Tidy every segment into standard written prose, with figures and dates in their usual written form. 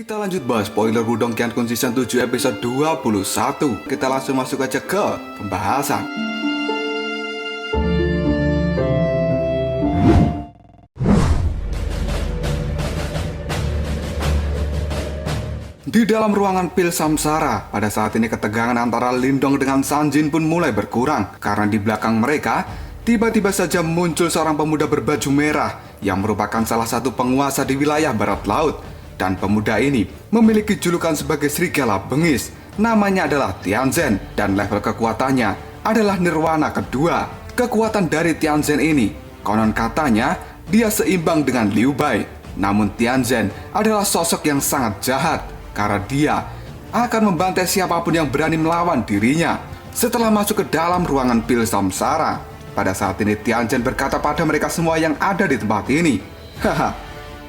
Kita lanjut bahas spoiler Wudong Qiankun Season 7 episode 21. Kita langsung masuk aja ke pembahasan. Di dalam ruangan pil samsara, pada saat ini ketegangan antara Lindong dengan Sanjin pun mulai berkurang. Karena di belakang mereka, tiba-tiba saja muncul seorang pemuda berbaju merah yang merupakan salah satu penguasa di wilayah barat laut. Dan pemuda ini memiliki julukan sebagai Serigala Bengis. Namanya adalah Tianzhen dan level kekuatannya adalah Nirwana kedua. Kekuatan dari Tianzhen ini, konon katanya, dia seimbang dengan Liu Bai. Namun Tianzhen adalah sosok yang sangat jahat karena dia akan membantai siapapun yang berani melawan dirinya. Setelah masuk ke dalam ruangan pil samsara, pada saat ini Tianzhen berkata pada mereka semua yang ada di tempat ini, "Haha,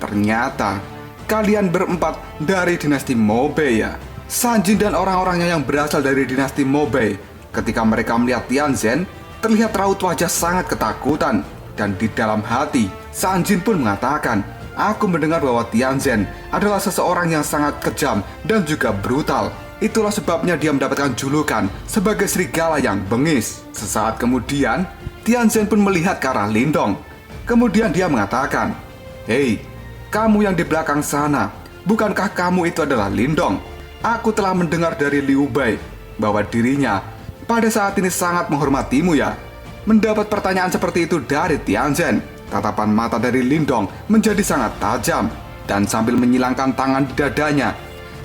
ternyata kalian berempat dari dinasti Mobei ya." Sanjin dan orang-orangnya yang berasal dari dinasti Mobei, ketika mereka melihat Tianzhen, terlihat raut wajah sangat ketakutan. Dan di dalam hati, Sanjin pun mengatakan, "Aku mendengar bahwa Tianzhen adalah seseorang yang sangat kejam dan juga brutal. Itulah sebabnya dia mendapatkan julukan sebagai serigala yang bengis." Sesaat kemudian, Tianzhen pun melihat ke arah Lindong. Kemudian dia mengatakan, "Hei, kamu yang di belakang sana, bukankah kamu itu adalah Lindong? Aku telah mendengar dari Liu Bai bahwa dirinya pada saat ini sangat menghormatimu ya." Mendapat pertanyaan seperti itu dari Tianzhen, tatapan mata dari Lindong menjadi sangat tajam. Dan sambil menyilangkan tangan di dadanya,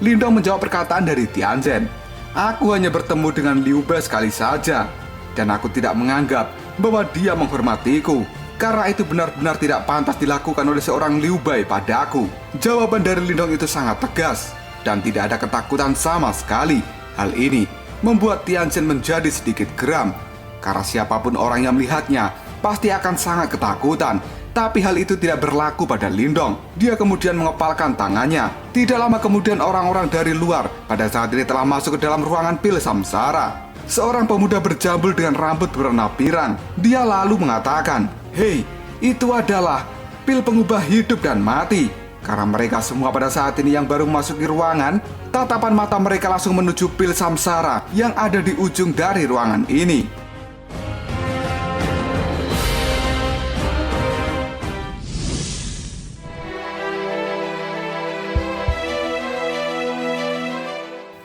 Lindong menjawab perkataan dari Tianzhen, "Aku hanya bertemu dengan Liu Bai sekali saja, dan aku tidak menganggap bahwa dia menghormatiku. Karena itu benar-benar tidak pantas dilakukan oleh seorang Liu Bai padaku." Jawaban dari Lindong itu sangat tegas dan tidak ada ketakutan sama sekali. Hal ini membuat Tianzhen menjadi sedikit geram, karena siapapun orang yang melihatnya pasti akan sangat ketakutan. Tapi hal itu tidak berlaku pada Lindong. Dia kemudian mengepalkan tangannya. Tidak lama kemudian orang-orang dari luar pada saat ini telah masuk ke dalam ruangan pil samsara. Seorang pemuda berjambul dengan rambut berwarna pirang. Dia lalu mengatakan, "Hei, itu adalah pil pengubah hidup dan mati." Karena mereka semua pada saat ini yang baru memasuki ruangan, tatapan mata mereka langsung menuju pil samsara yang ada di ujung dari ruangan ini.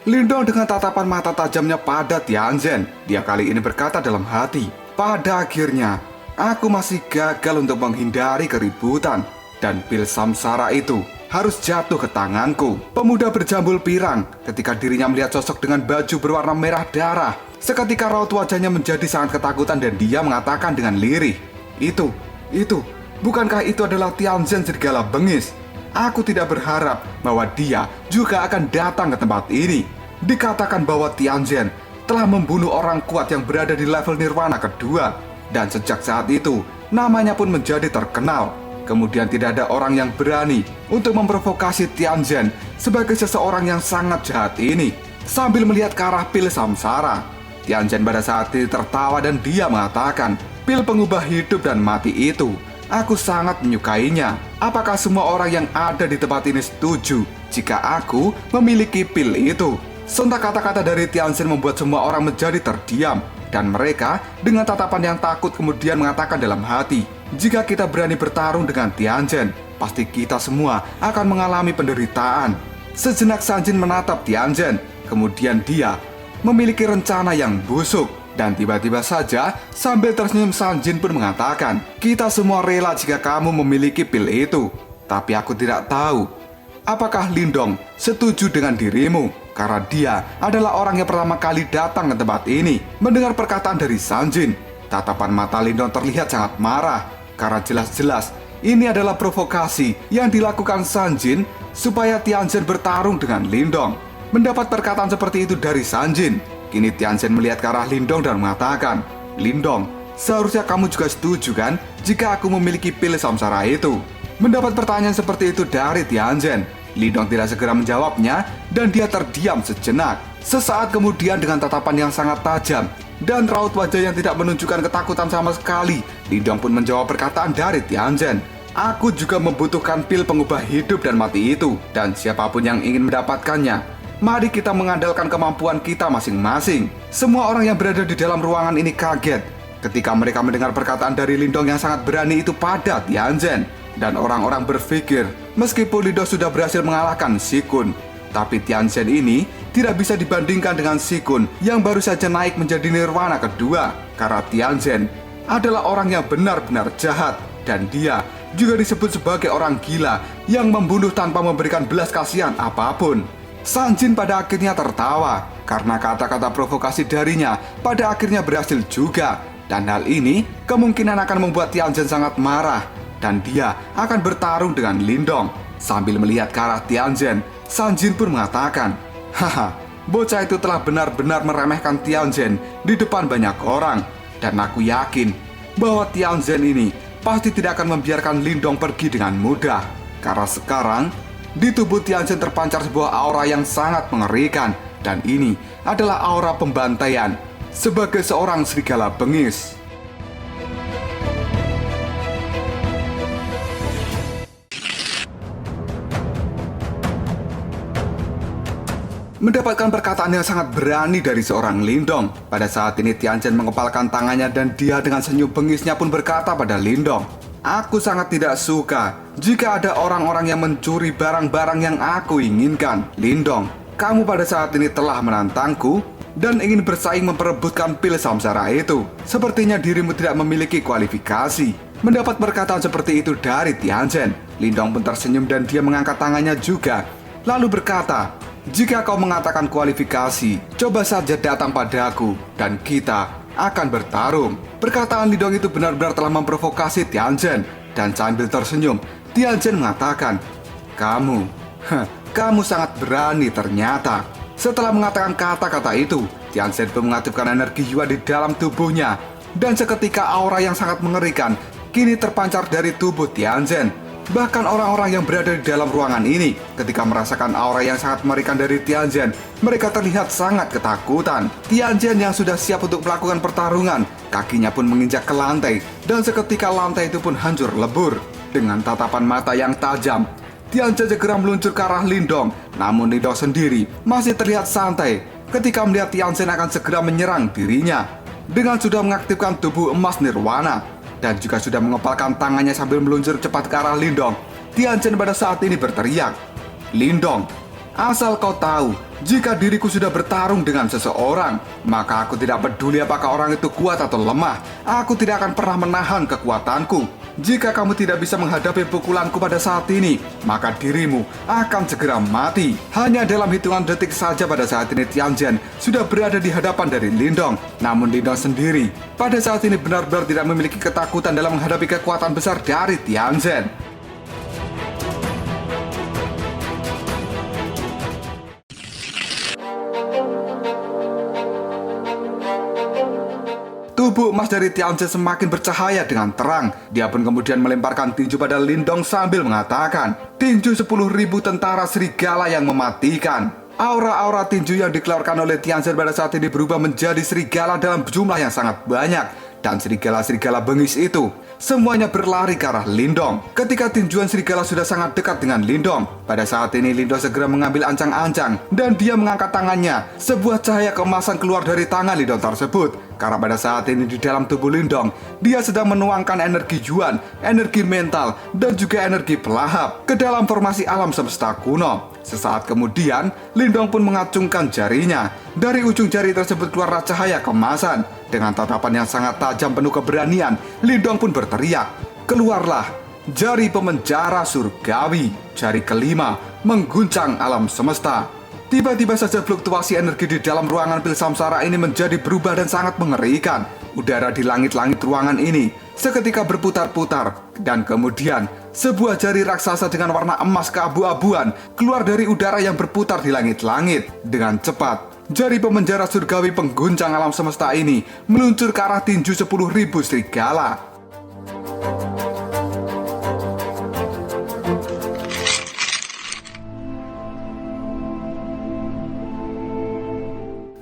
Lindong dengan tatapan mata tajamnya pada Tianzhen, dia kali ini berkata dalam hati, "Pada akhirnya, aku masih gagal untuk menghindari keributan, dan pil samsara itu harus jatuh ke tanganku." Pemuda berjambul pirang ketika dirinya melihat sosok dengan baju berwarna merah darah. Seketika raut wajahnya menjadi sangat ketakutan dan dia mengatakan dengan lirih, Itu, bukankah itu adalah Tianzhen Serigala Bengis? Aku tidak berharap bahwa dia juga akan datang ke tempat ini." Dikatakan bahwa Tianzhen telah membunuh orang kuat yang berada di level Nirwana kedua. Dan sejak saat itu, namanya pun menjadi terkenal. Kemudian tidak ada orang yang berani untuk memprovokasi Tianzhen sebagai seseorang yang sangat jahat ini. Sambil melihat ke arah pil samsara, Tianzhen pada saat ini tertawa dan dia mengatakan, "Pil pengubah hidup dan mati itu, aku sangat menyukainya. Apakah semua orang yang ada di tempat ini setuju jika aku memiliki pil itu?" Sontak kata-kata dari Tianzhen membuat semua orang menjadi terdiam. Dan mereka dengan tatapan yang takut kemudian mengatakan dalam hati, "Jika kita berani bertarung dengan Tianzhen, pasti kita semua akan mengalami penderitaan." Sejenak Sanjin menatap Tianzhen. Kemudian dia memiliki rencana yang busuk. Dan tiba-tiba saja sambil tersenyum Sanjin pun mengatakan, "Kita semua rela jika kamu memiliki pil itu. Tapi aku tidak tahu apakah Lindong setuju dengan dirimu, karena dia adalah orang yang pertama kali datang ke tempat ini." Mendengar perkataan dari Sanjin, tatapan mata Lindong terlihat sangat marah, karena jelas-jelas ini adalah provokasi yang dilakukan Sanjin supaya Tianzhen bertarung dengan Lindong. Mendapat perkataan seperti itu dari Sanjin, kini Tianzhen melihat ke arah Lindong dan mengatakan, "Lindong, seharusnya kamu juga setuju kan jika aku memiliki pil samsara itu?" Mendapat pertanyaan seperti itu dari Tianzhen, Lindong tidak segera menjawabnya dan dia terdiam sejenak. Sesaat kemudian dengan tatapan yang sangat tajam dan raut wajah yang tidak menunjukkan ketakutan sama sekali, Lindong pun menjawab perkataan dari Tianzhen. Aku juga membutuhkan pil pengubah hidup dan mati itu, dan siapapun yang ingin mendapatkannya, mari kita mengandalkan kemampuan kita masing-masing. Semua orang yang berada di dalam ruangan ini kaget ketika mereka mendengar perkataan dari Lindong yang sangat berani itu pada Tianzhen. Dan orang-orang berpikir, meskipun Lindong sudah berhasil mengalahkan Shikun, tapi Tianzhen ini tidak bisa dibandingkan dengan Shikun yang baru saja naik menjadi nirwana kedua. Karena Tianzhen adalah orang yang benar-benar jahat, dan dia juga disebut sebagai orang gila yang membunuh tanpa memberikan belas kasihan apapun. Sanjin pada akhirnya tertawa karena kata-kata provokasi darinya pada akhirnya berhasil juga. Dan hal ini kemungkinan akan membuat Tianzhen sangat marah dan dia akan bertarung dengan Lindong. Sambil melihat ke arah Tianzhen, Sanjin pun mengatakan, "Haha, bocah itu telah benar-benar meremehkan Tianzhen di depan banyak orang. Dan aku yakin bahwa Tianzhen ini pasti tidak akan membiarkan Lindong pergi dengan mudah. Karena sekarang, di tubuh Tianzhen terpancar sebuah aura yang sangat mengerikan. Dan ini adalah aura pembantaian sebagai seorang serigala bengis." Mendapatkan perkataan yang sangat berani dari seorang Lindong, pada saat ini Tianzhen mengepalkan tangannya dan dia dengan senyum bengisnya pun berkata pada Lindong, "Aku sangat tidak suka jika ada orang-orang yang mencuri barang-barang yang aku inginkan. Lindong, kamu pada saat ini telah menantangku dan ingin bersaing memperebutkan pil samsara itu. Sepertinya dirimu tidak memiliki kualifikasi." Mendapat perkataan seperti itu dari Tianzhen, Lindong pun tersenyum dan dia mengangkat tangannya juga, lalu berkata, "Jika kau mengatakan kualifikasi, coba saja datang padaku dan kita akan bertarung." Perkataan Lindong itu benar-benar telah memprovokasi Tianzhen, dan sambil tersenyum, Tianzhen mengatakan, Kamu sangat berani ternyata." Setelah mengatakan kata-kata itu, Tianzhen pun mengaktifkan energi Yua di dalam tubuhnya, dan seketika aura yang sangat mengerikan kini terpancar dari tubuh Tianzhen. Bahkan orang-orang yang berada di dalam ruangan ini, ketika merasakan aura yang sangat mengerikan dari Tianzhen, mereka terlihat sangat ketakutan. Tianzhen yang sudah siap untuk melakukan pertarungan, kakinya pun menginjak ke lantai, dan seketika lantai itu pun hancur lebur. Dengan tatapan mata yang tajam, Tianzhen segera meluncur ke arah Lindong. Namun Lindong sendiri masih terlihat santai ketika melihat Tianzhen akan segera menyerang dirinya. Dengan sudah mengaktifkan tubuh emas nirwana dan juga sudah mengepalkan tangannya sambil meluncur cepat ke arah Lindong, Tianzhen pada saat ini berteriak, "Lindong, asal kau tahu, jika diriku sudah bertarung dengan seseorang, maka aku tidak peduli apakah orang itu kuat atau lemah. Aku tidak akan pernah menahan kekuatanku. Jika kamu tidak bisa menghadapi pukulanku pada saat ini, maka dirimu akan segera mati." Hanya dalam hitungan detik saja pada saat ini Tianzhen sudah berada di hadapan dari Lindong. Namun Lindong sendiri pada saat ini benar-benar tidak memiliki ketakutan dalam menghadapi kekuatan besar dari Tianzhen. Tubuh emas dari Tianzhen semakin bercahaya dengan terang. Dia pun kemudian melemparkan tinju pada Lindong sambil mengatakan, "Tinju 10.000 tentara serigala yang mematikan." Aura-aura tinju yang dikeluarkan oleh Tianzhen pada saat ini berubah menjadi serigala dalam jumlah yang sangat banyak. Dan serigala-serigala bengis itu semuanya berlari ke arah Lindong. Ketika tinjuan serigala sudah sangat dekat dengan Lindong, pada saat ini Lindong segera mengambil ancang-ancang dan dia mengangkat tangannya. Sebuah cahaya keemasan keluar dari tangan Lindong tersebut. Karena pada saat ini di dalam tubuh Lindong, dia sedang menuangkan energi Yuan, energi mental, dan juga energi pelahap ke dalam formasi alam semesta kuno. Sesaat kemudian, Lindong pun mengacungkan jarinya. Dari ujung jari tersebut keluar cahaya kemasan. Dengan tatapan yang sangat tajam penuh keberanian, Lindong pun berteriak, "Keluarlah jari pemenjara surgawi." Jari kelima mengguncang alam semesta. Tiba-tiba saja fluktuasi energi di dalam ruangan pil samsara ini menjadi berubah dan sangat mengerikan. Udara di langit-langit ruangan ini seketika berputar-putar, dan kemudian sebuah jari raksasa dengan warna emas keabu-abuan keluar dari udara yang berputar di langit-langit. Dengan cepat, jari pemenjara surgawi pengguncang alam semesta ini meluncur ke arah tinju 10.000 serigala.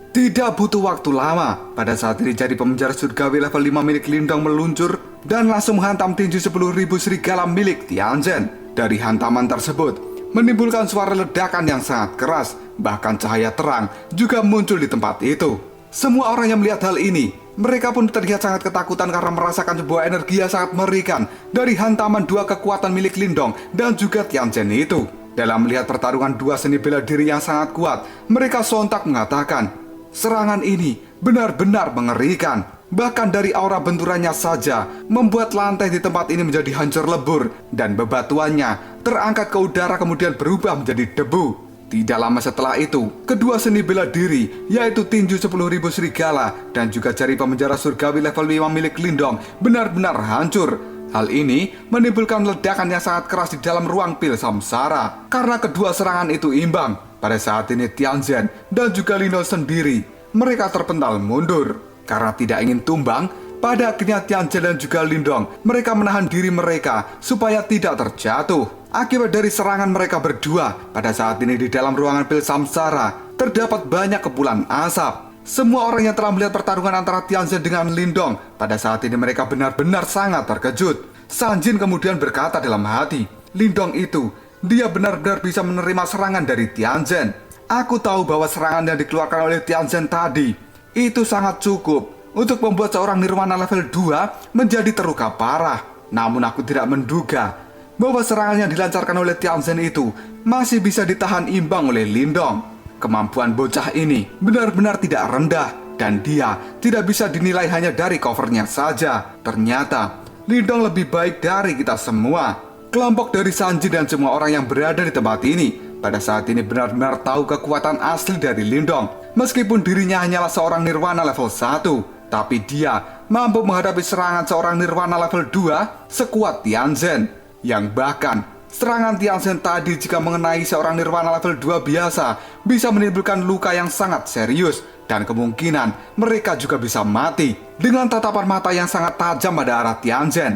Tidak butuh waktu lama, pada saat ini jari pemenjara surgawi level 5 milik Lindong meluncur dan langsung menghantam tinju 10.000 serigala milik Tianzhen. Dari hantaman tersebut menimbulkan suara ledakan yang sangat keras, bahkan cahaya terang juga muncul di tempat itu. Semua orang yang melihat hal ini, mereka pun terlihat sangat ketakutan karena merasakan sebuah energi yang sangat mengerikan dari hantaman dua kekuatan milik Lindong dan juga Tianzhen itu. Dalam melihat pertarungan dua seni bela diri yang sangat kuat, mereka sontak mengatakan, serangan ini benar-benar mengerikan. Bahkan dari aura benturannya saja membuat lantai di tempat ini menjadi hancur lebur dan bebatuannya terangkat ke udara kemudian berubah menjadi debu. Tidak lama setelah itu, kedua seni bela diri, yaitu tinju 10.000 serigala dan juga jari pemenjara surgawi level 5 milik Lindong benar-benar hancur. Hal ini menimbulkan ledakan yang sangat keras di dalam ruang pil samsara. Karena kedua serangan itu imbang, pada saat ini Tianzhen dan juga Lindong sendiri, mereka terpental mundur. Karena tidak ingin tumbang, pada akhirnya Tianzhen dan juga Lindong, mereka menahan diri mereka supaya tidak terjatuh. Akibat dari serangan mereka berdua, pada saat ini di dalam ruangan pil samsara, terdapat banyak kepulan asap. Semua orang yang telah melihat pertarungan antara Tianzhen dengan Lindong, pada saat ini mereka benar-benar sangat terkejut. Sanjin kemudian berkata dalam hati, Lindong itu, dia benar-benar bisa menerima serangan dari Tianzhen. Aku tahu bahwa serangan yang dikeluarkan oleh Tianzhen tadi, itu sangat cukup untuk membuat seorang nirwana level 2 menjadi terluka parah. Namun aku tidak menduga bahwa serangan yang dilancarkan oleh Tianzhen itu masih bisa ditahan imbang oleh Lindong. Kemampuan bocah ini benar-benar tidak rendah dan dia tidak bisa dinilai hanya dari covernya saja. Ternyata Lindong lebih baik dari kita semua. Kelompok dari Sanji dan semua orang yang berada di tempat ini pada saat ini benar-benar tahu kekuatan asli dari Lindong. Meskipun dirinya hanyalah seorang nirwana level 1, tapi dia mampu menghadapi serangan seorang nirwana level 2 sekuat Tianzhen. Yang bahkan serangan Tianzhen tadi jika mengenai seorang nirwana level 2 biasa bisa menimbulkan luka yang sangat serius dan kemungkinan mereka juga bisa mati. Dengan tatapan mata yang sangat tajam pada arah Tianzhen,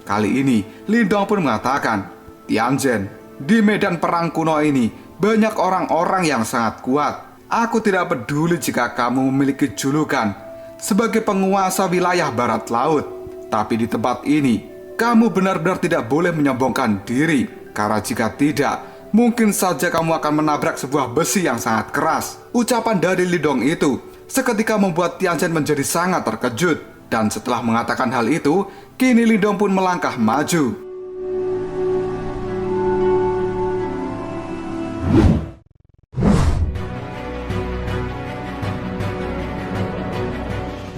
kali ini Lindong pun mengatakan, Tianzhen, di medan perang kuno ini banyak orang-orang yang sangat kuat. Aku tidak peduli jika kamu memiliki julukan sebagai penguasa wilayah barat laut, tapi di tempat ini, kamu benar-benar tidak boleh menyombongkan diri. Karena jika tidak, mungkin saja kamu akan menabrak sebuah besi yang sangat keras. Ucapan dari Lindong itu seketika membuat Tianzhen menjadi sangat terkejut. Dan setelah mengatakan hal itu, kini Lindong pun melangkah maju.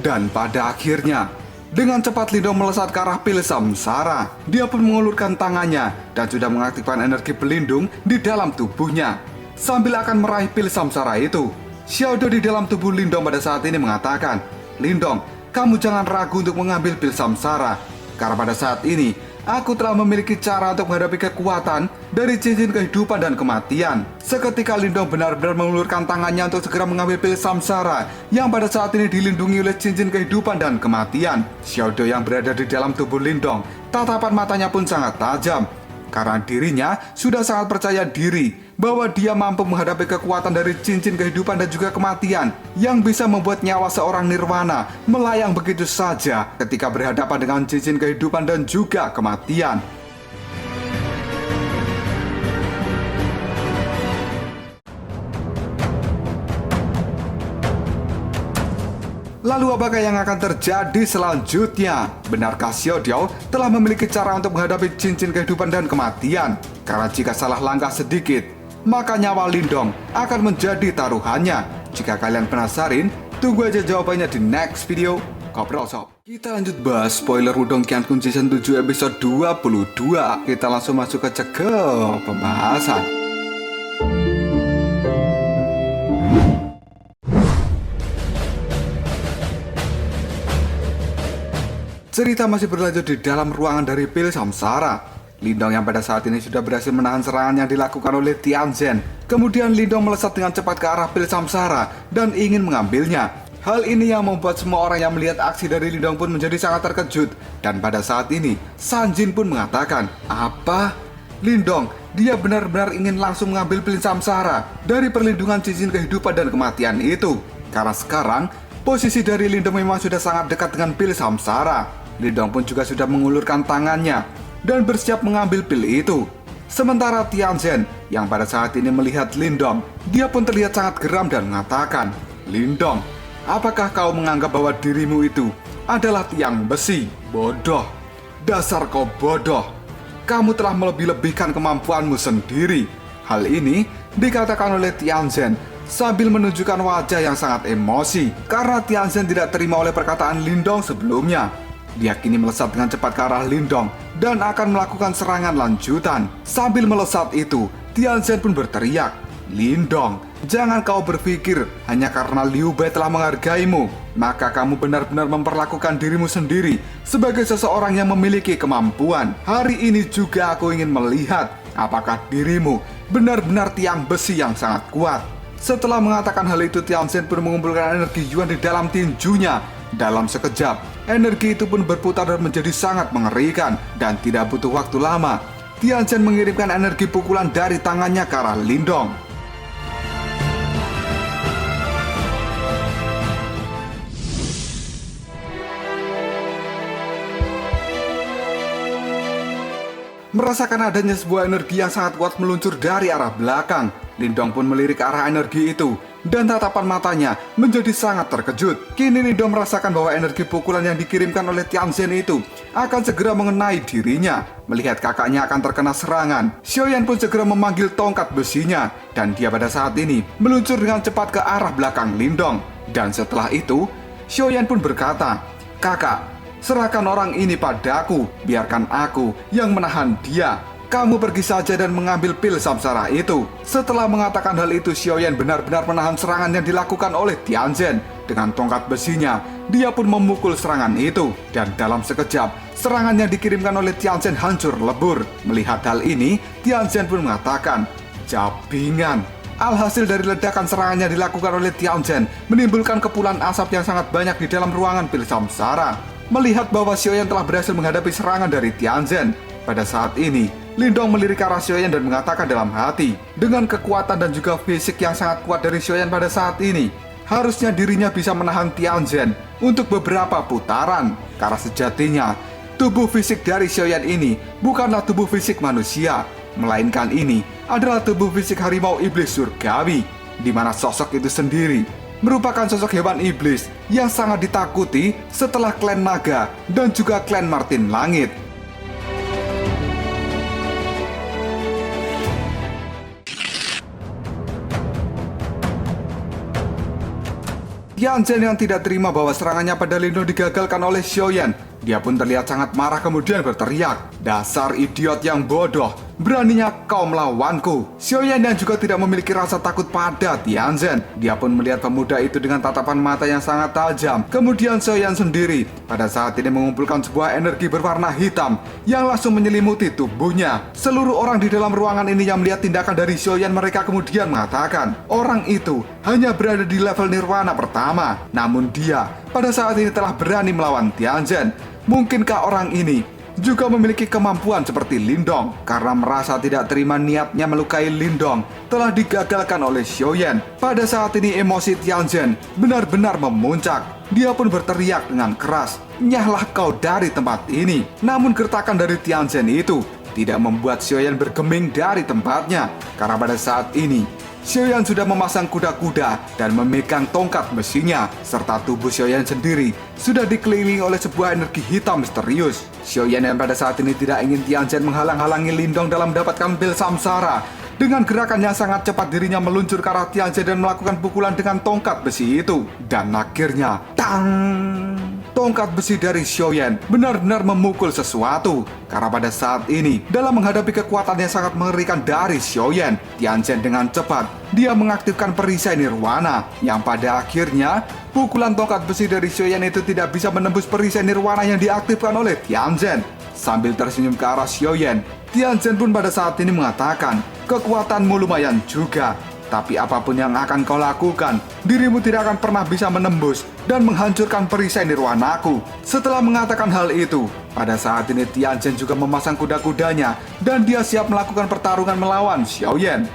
Dan pada akhirnya, dengan cepat Lindong melesat ke arah pil samsara. Dia pun mengulurkan tangannya dan sudah mengaktifkan energi pelindung di dalam tubuhnya. Sambil akan meraih pil samsara itu, Xiaodo di dalam tubuh Lindong pada saat ini mengatakan, Lindong, kamu jangan ragu untuk mengambil pil samsara. Karena pada saat ini, aku telah memiliki cara untuk menghadapi kekuatan dari cincin kehidupan dan kematian. Seketika Lindong benar-benar mengulurkan tangannya untuk segera mengambil pil samsara yang pada saat ini dilindungi oleh cincin kehidupan dan kematian. Xiaodo yang berada di dalam tubuh Lindong, tatapan matanya pun sangat tajam. Karena dirinya sudah sangat percaya diri bahwa dia mampu menghadapi kekuatan dari cincin kehidupan dan juga kematian yang bisa membuat nyawa seorang nirwana melayang begitu saja ketika berhadapan dengan cincin kehidupan dan juga kematian. Lalu apakah yang akan terjadi selanjutnya? Benarkah Xiaodio telah memiliki cara untuk menghadapi cincin kehidupan dan kematian? Karena jika salah langkah sedikit, maka nyawa Lindong akan menjadi taruhannya. Jika kalian penasaran, tunggu aja jawabannya di next video. Ngobrol sob. Kita lanjut bahas spoiler Wudong Qiankun Season 7 episode 22. Kita langsung masuk ke pembahasan. Cerita masih berlanjut di dalam ruangan dari pil samsara. Lindong yang pada saat ini sudah berhasil menahan serangan yang dilakukan oleh Tianzhen. Kemudian Lindong melesat dengan cepat ke arah pil samsara dan ingin mengambilnya. Hal ini yang membuat semua orang yang melihat aksi dari Lindong pun menjadi sangat terkejut. Dan pada saat ini, Sanjin pun mengatakan, apa? Lindong, dia benar-benar ingin langsung mengambil pil samsara dari perlindungan cincin kehidupan dan kematian itu. Karena sekarang, Posisi dari Lindong memang sudah sangat dekat dengan pil samsara. Lindong pun juga sudah mengulurkan tangannya dan bersiap mengambil pil itu. Sementara Tianzhen yang pada saat ini melihat Lindong, dia pun terlihat sangat geram dan mengatakan, "Lindong, apakah kau menganggap bahwa dirimu itu adalah tiang besi? Bodoh, dasar kau bodoh. Kamu telah melebih-lebihkan kemampuanmu sendiri." Hal ini dikatakan oleh Tianzhen sambil menunjukkan wajah yang sangat emosi karena Tianzhen tidak terima oleh perkataan Lindong sebelumnya. Dia kini melesat dengan cepat ke arah Lindong dan akan melakukan serangan lanjutan. Sambil melesat itu, Tianzhen pun berteriak, "Lindong, jangan kau berpikir hanya karena Liu Bei telah menghargaimu, maka kamu benar-benar memperlakukan dirimu sendiri sebagai seseorang yang memiliki kemampuan. Hari ini juga aku ingin melihat apakah dirimu benar-benar tiang besi yang sangat kuat." Setelah mengatakan hal itu, Tianzhen pun mengumpulkan energi Yuan di dalam tinjunya. Dalam sekejap, energi itu pun berputar dan menjadi sangat mengerikan. Dan tidak butuh waktu lama, Tianzhen mengirimkan energi pukulan dari tangannya ke arah Lindong. Merasakan adanya sebuah energi yang sangat kuat meluncur dari arah belakang, Lindong pun melirik ke arah energi itu, dan tatapan matanya menjadi sangat terkejut. Kini Lindong merasakan bahwa energi pukulan yang dikirimkan oleh Tianzhen itu akan segera mengenai dirinya. Melihat kakaknya akan terkena serangan, Xiaoyan pun segera memanggil tongkat besinya, dan dia pada saat ini meluncur dengan cepat ke arah belakang Lindong. Dan setelah itu, Xiaoyan pun berkata, "Kakak, serahkan orang ini padaku, biarkan aku yang menahan dia. Kamu pergi saja dan mengambil pil samsara itu." Setelah mengatakan hal itu, Xiaoyan benar-benar menahan serangan yang dilakukan oleh Tianzhen. Dengan tongkat besinya, dia pun memukul serangan itu. Dan dalam sekejap, serangan yang dikirimkan oleh Tianzhen hancur lebur. Melihat hal ini, Tianzhen pun mengatakan, "Cabingan." Alhasil dari ledakan serangan yang dilakukan oleh Tianzhen menimbulkan kepulan asap yang sangat banyak di dalam ruangan pil samsara. Melihat bahwa Xiaoyan telah berhasil menghadapi serangan dari Tianzhen, pada saat ini Lindong melirik ke arah Xiaoyan dan mengatakan dalam hati, dengan kekuatan dan juga fisik yang sangat kuat dari Xiaoyan pada saat ini, harusnya dirinya bisa menahan Tianzhen untuk beberapa putaran. Karena sejatinya, tubuh fisik dari Xiaoyan ini bukanlah tubuh fisik manusia, melainkan ini adalah tubuh fisik harimau iblis surgawi, di mana sosok itu sendiri merupakan sosok hewan iblis yang sangat ditakuti setelah klan naga dan juga klan Martin Langit. Tianzhen yang tidak terima bahwa serangannya pada Lindong digagalkan oleh Xiaoyan, dia pun terlihat sangat marah kemudian berteriak, "Dasar idiot yang bodoh, beraninya kau melawanku." Xiaoyan yang juga tidak memiliki rasa takut pada Tianzhen, dia pun melihat pemuda itu dengan tatapan mata yang sangat tajam. Kemudian Xiaoyan sendiri pada saat ini mengumpulkan sebuah energi berwarna hitam yang langsung menyelimuti tubuhnya. Seluruh orang di dalam ruangan ini yang melihat tindakan dari Xiaoyan, mereka kemudian mengatakan, orang itu hanya berada di level nirwana pertama, namun dia pada saat ini telah berani melawan Tianzhen. Mungkinkah orang ini juga memiliki kemampuan seperti Lindong? Karena merasa tidak terima niatnya melukai Lindong telah digagalkan oleh Xiaoyan. Pada saat ini emosi Tianzhen benar-benar memuncak. Dia pun berteriak dengan keras, "Nyahlah kau dari tempat ini." Namun gertakan dari Tianzhen itu tidak membuat Xiaoyan bergeming dari tempatnya. Karena pada saat ini Xiaoyan sudah memasang kuda-kuda dan memegang tongkat besinya, serta tubuh Xiaoyan sendiri sudah dikelilingi oleh sebuah energi hitam misterius. Xiaoyan yang pada saat ini tidak ingin Tianzhen menghalang-halangi Lindong dalam mendapatkan pil samsara. Dengan gerakan yang sangat cepat, dirinya meluncur ke arah Tianzhen dan melakukan pukulan dengan tongkat besi itu. Dan akhirnya, tang! Tongkat besi dari Xiaoyan benar-benar memukul sesuatu. Karena pada saat ini, dalam menghadapi kekuatan yang sangat mengerikan dari Xiaoyan, Tianzhen dengan cepat, dia mengaktifkan perisai nirwana. Yang pada akhirnya, pukulan tongkat besi dari Xiaoyan itu tidak bisa menembus perisai nirwana yang diaktifkan oleh Tianzhen. Sambil tersenyum ke arah Xiaoyan, Tianzhen pun pada saat ini mengatakan, "Kekuatanmu lumayan juga. Tapi apapun yang akan kau lakukan, dirimu tidak akan pernah bisa menembus dan menghancurkan perisai nirwanaku." Setelah mengatakan hal itu, pada saat ini Tianzhen juga memasang kuda-kudanya dan dia siap melakukan pertarungan melawan Xiaoyan.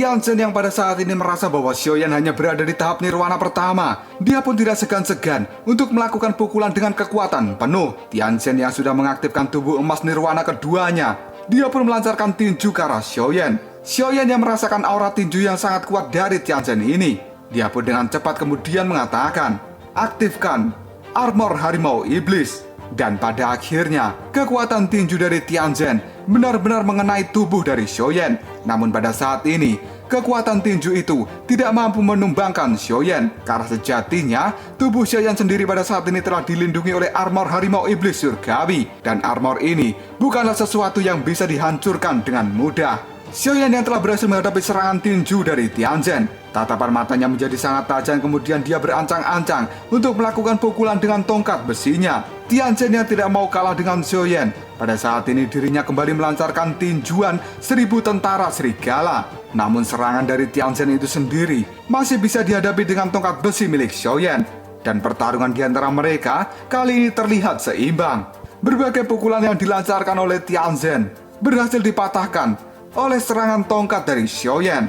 Tianzhen yang pada saat ini merasa bahwa Xiaoyan hanya berada di tahap nirwana pertama, dia pun tidak segan-segan untuk melakukan pukulan dengan kekuatan penuh. Tianzhen yang sudah mengaktifkan tubuh emas nirwana keduanya, dia pun melancarkan tinju ke arah Xiaoyan. Xiaoyan yang merasakan aura tinju yang sangat kuat dari Tianzhen ini, dia pun dengan cepat kemudian mengatakan, aktifkan armor harimau iblis. Dan pada akhirnya, kekuatan tinju dari Tianzhen benar-benar mengenai tubuh dari Xiaoyan. Namun pada saat ini, kekuatan tinju itu tidak mampu menumbangkan Xiaoyan, karena sejatinya tubuh Xiaoyan sendiri pada saat ini telah dilindungi oleh armor harimau iblis surgawi. Dan armor ini bukanlah sesuatu yang bisa dihancurkan dengan mudah. Xiaoyan yang telah berhasil menghadapi serangan tinju dari Tianzhen, tatapan matanya menjadi sangat tajam, kemudian dia berancang-ancang untuk melakukan pukulan dengan tongkat besinya. Tianzhen yang tidak mau kalah dengan Xiaoyan, pada saat ini dirinya kembali melancarkan tinjuan 1000 tentara serigala. Namun serangan dari Tianzhen itu sendiri masih bisa dihadapi dengan tongkat besi milik Xiaoyan. Dan pertarungan di antara mereka kali ini terlihat seimbang. Berbagai pukulan yang dilancarkan oleh Tianzhen berhasil dipatahkan oleh serangan tongkat dari Xiaoyan.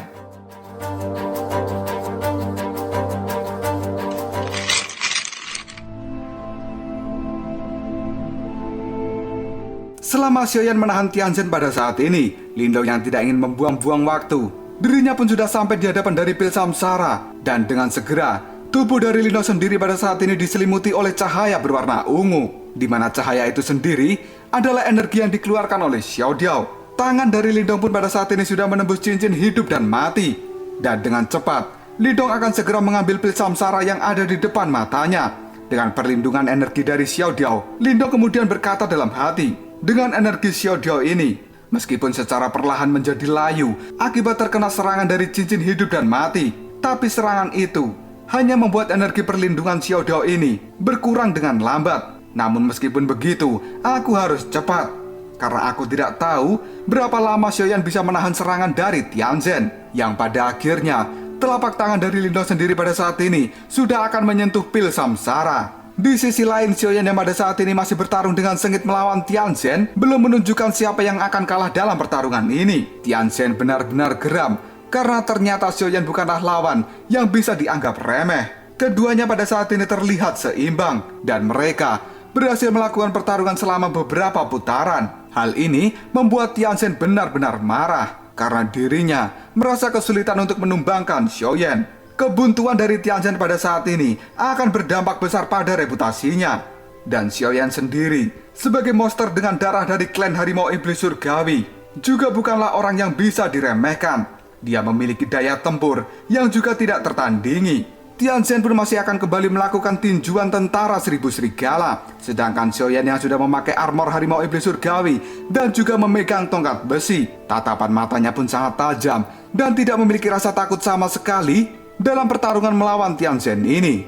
Selama Xiaoyan menahan Tianzhen pada saat ini, Lindong yang tidak ingin membuang-buang waktu, dirinya pun sudah sampai di hadapan dari pil samsara. Dan dengan segera, tubuh dari Lindong sendiri pada saat ini diselimuti oleh cahaya berwarna ungu, di mana cahaya itu sendiri adalah energi yang dikeluarkan oleh Xiao Diao. Tangan dari Lindong pun pada saat ini sudah menembus cincin hidup dan mati. Dan dengan cepat, Lindong akan segera mengambil pil samsara yang ada di depan matanya. Dengan perlindungan energi dari Xiao Diao, Lindong kemudian berkata dalam hati, dengan energi Xiao Diao ini, meskipun secara perlahan menjadi layu akibat terkena serangan dari cincin hidup dan mati, tapi serangan itu hanya membuat energi perlindungan Xiao Diao ini berkurang dengan lambat. Namun meskipun begitu, aku harus cepat. Karena aku tidak tahu berapa lama Xiaoyan bisa menahan serangan dari Tianzhen, yang pada akhirnya telapak tangan dari Lindong sendiri pada saat ini sudah akan menyentuh pil samsara. Di sisi lain, Xiaoyan yang pada saat ini masih bertarung dengan sengit melawan Tianzhen belum menunjukkan siapa yang akan kalah dalam pertarungan ini. Tianzhen benar-benar geram karena ternyata Xiaoyan bukanlah lawan yang bisa dianggap remeh. Keduanya pada saat ini terlihat seimbang dan mereka berhasil melakukan pertarungan selama beberapa putaran. Hal ini membuat Tianzhen benar-benar marah karena dirinya merasa kesulitan untuk menumbangkan Xiaoyan. Kebuntuan dari Tianzhen pada saat ini akan berdampak besar pada reputasinya. Dan Xiaoyan sendiri sebagai monster dengan darah dari klan harimau iblis surgawi juga bukanlah orang yang bisa diremehkan. Dia memiliki daya tempur yang juga tidak tertandingi. Tianzhen pun masih akan kembali melakukan tinjuan tentara 1000 serigala. Sedangkan Xiaoyan yang sudah memakai armor harimau iblis surgawi dan juga memegang tongkat besi, tatapan matanya pun sangat tajam dan tidak memiliki rasa takut sama sekali dalam pertarungan melawan Tianzhen ini.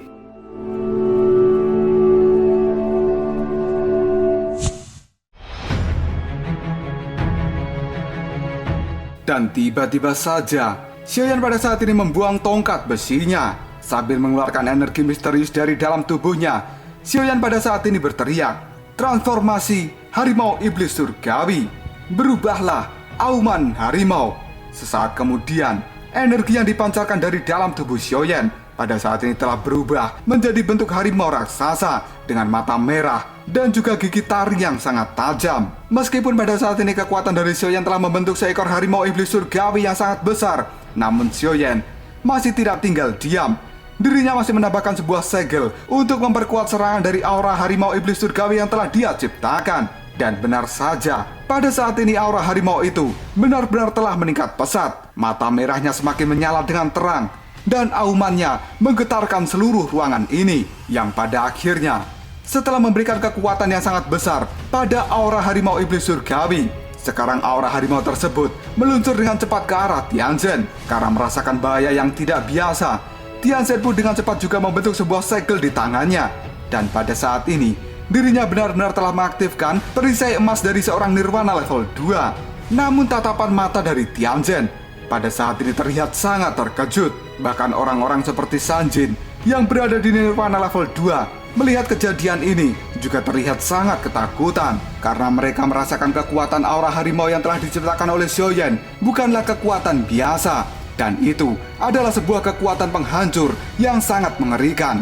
Dan tiba-tiba saja, Xiaoyan pada saat ini membuang tongkat besinya. Sambil mengeluarkan energi misterius dari dalam tubuhnya, Xiaoyan pada saat ini berteriak, transformasi harimau iblis surgawi. Berubahlah auman harimau. Sesaat kemudian, energi yang dipancarkan dari dalam tubuh Xiaoyan pada saat ini telah berubah menjadi bentuk harimau raksasa dengan mata merah dan juga gigi taring yang sangat tajam. Meskipun pada saat ini kekuatan dari Xiaoyan telah membentuk seekor harimau iblis surgawi yang sangat besar, namun Xiaoyan masih tidak tinggal diam. Dirinya masih menambahkan sebuah segel untuk memperkuat serangan dari aura harimau iblis surgawi yang telah dia ciptakan. Dan benar saja, pada saat ini aura harimau itu benar-benar telah meningkat pesat. Mata merahnya semakin menyala dengan terang, dan aumannya menggetarkan seluruh ruangan ini. Yang pada akhirnya, setelah memberikan kekuatan yang sangat besar pada aura harimau iblis surgawi, sekarang aura harimau tersebut meluncur dengan cepat ke arah Tianzhen. Karena merasakan bahaya yang tidak biasa, Tianzhen pun dengan cepat juga membentuk sebuah segel di tangannya. Dan pada saat ini, dirinya benar-benar telah mengaktifkan perisai emas dari seorang nirwana level 2. Namun tatapan mata dari Tianzhen pada saat ini terlihat sangat terkejut. Bahkan orang-orang seperti Sanjin yang berada di nirwana level 2 melihat kejadian ini juga terlihat sangat ketakutan. Karena mereka merasakan kekuatan aura harimau yang telah diciptakan oleh Xiaoyan bukanlah kekuatan biasa. Dan itu adalah sebuah kekuatan penghancur yang sangat mengerikan.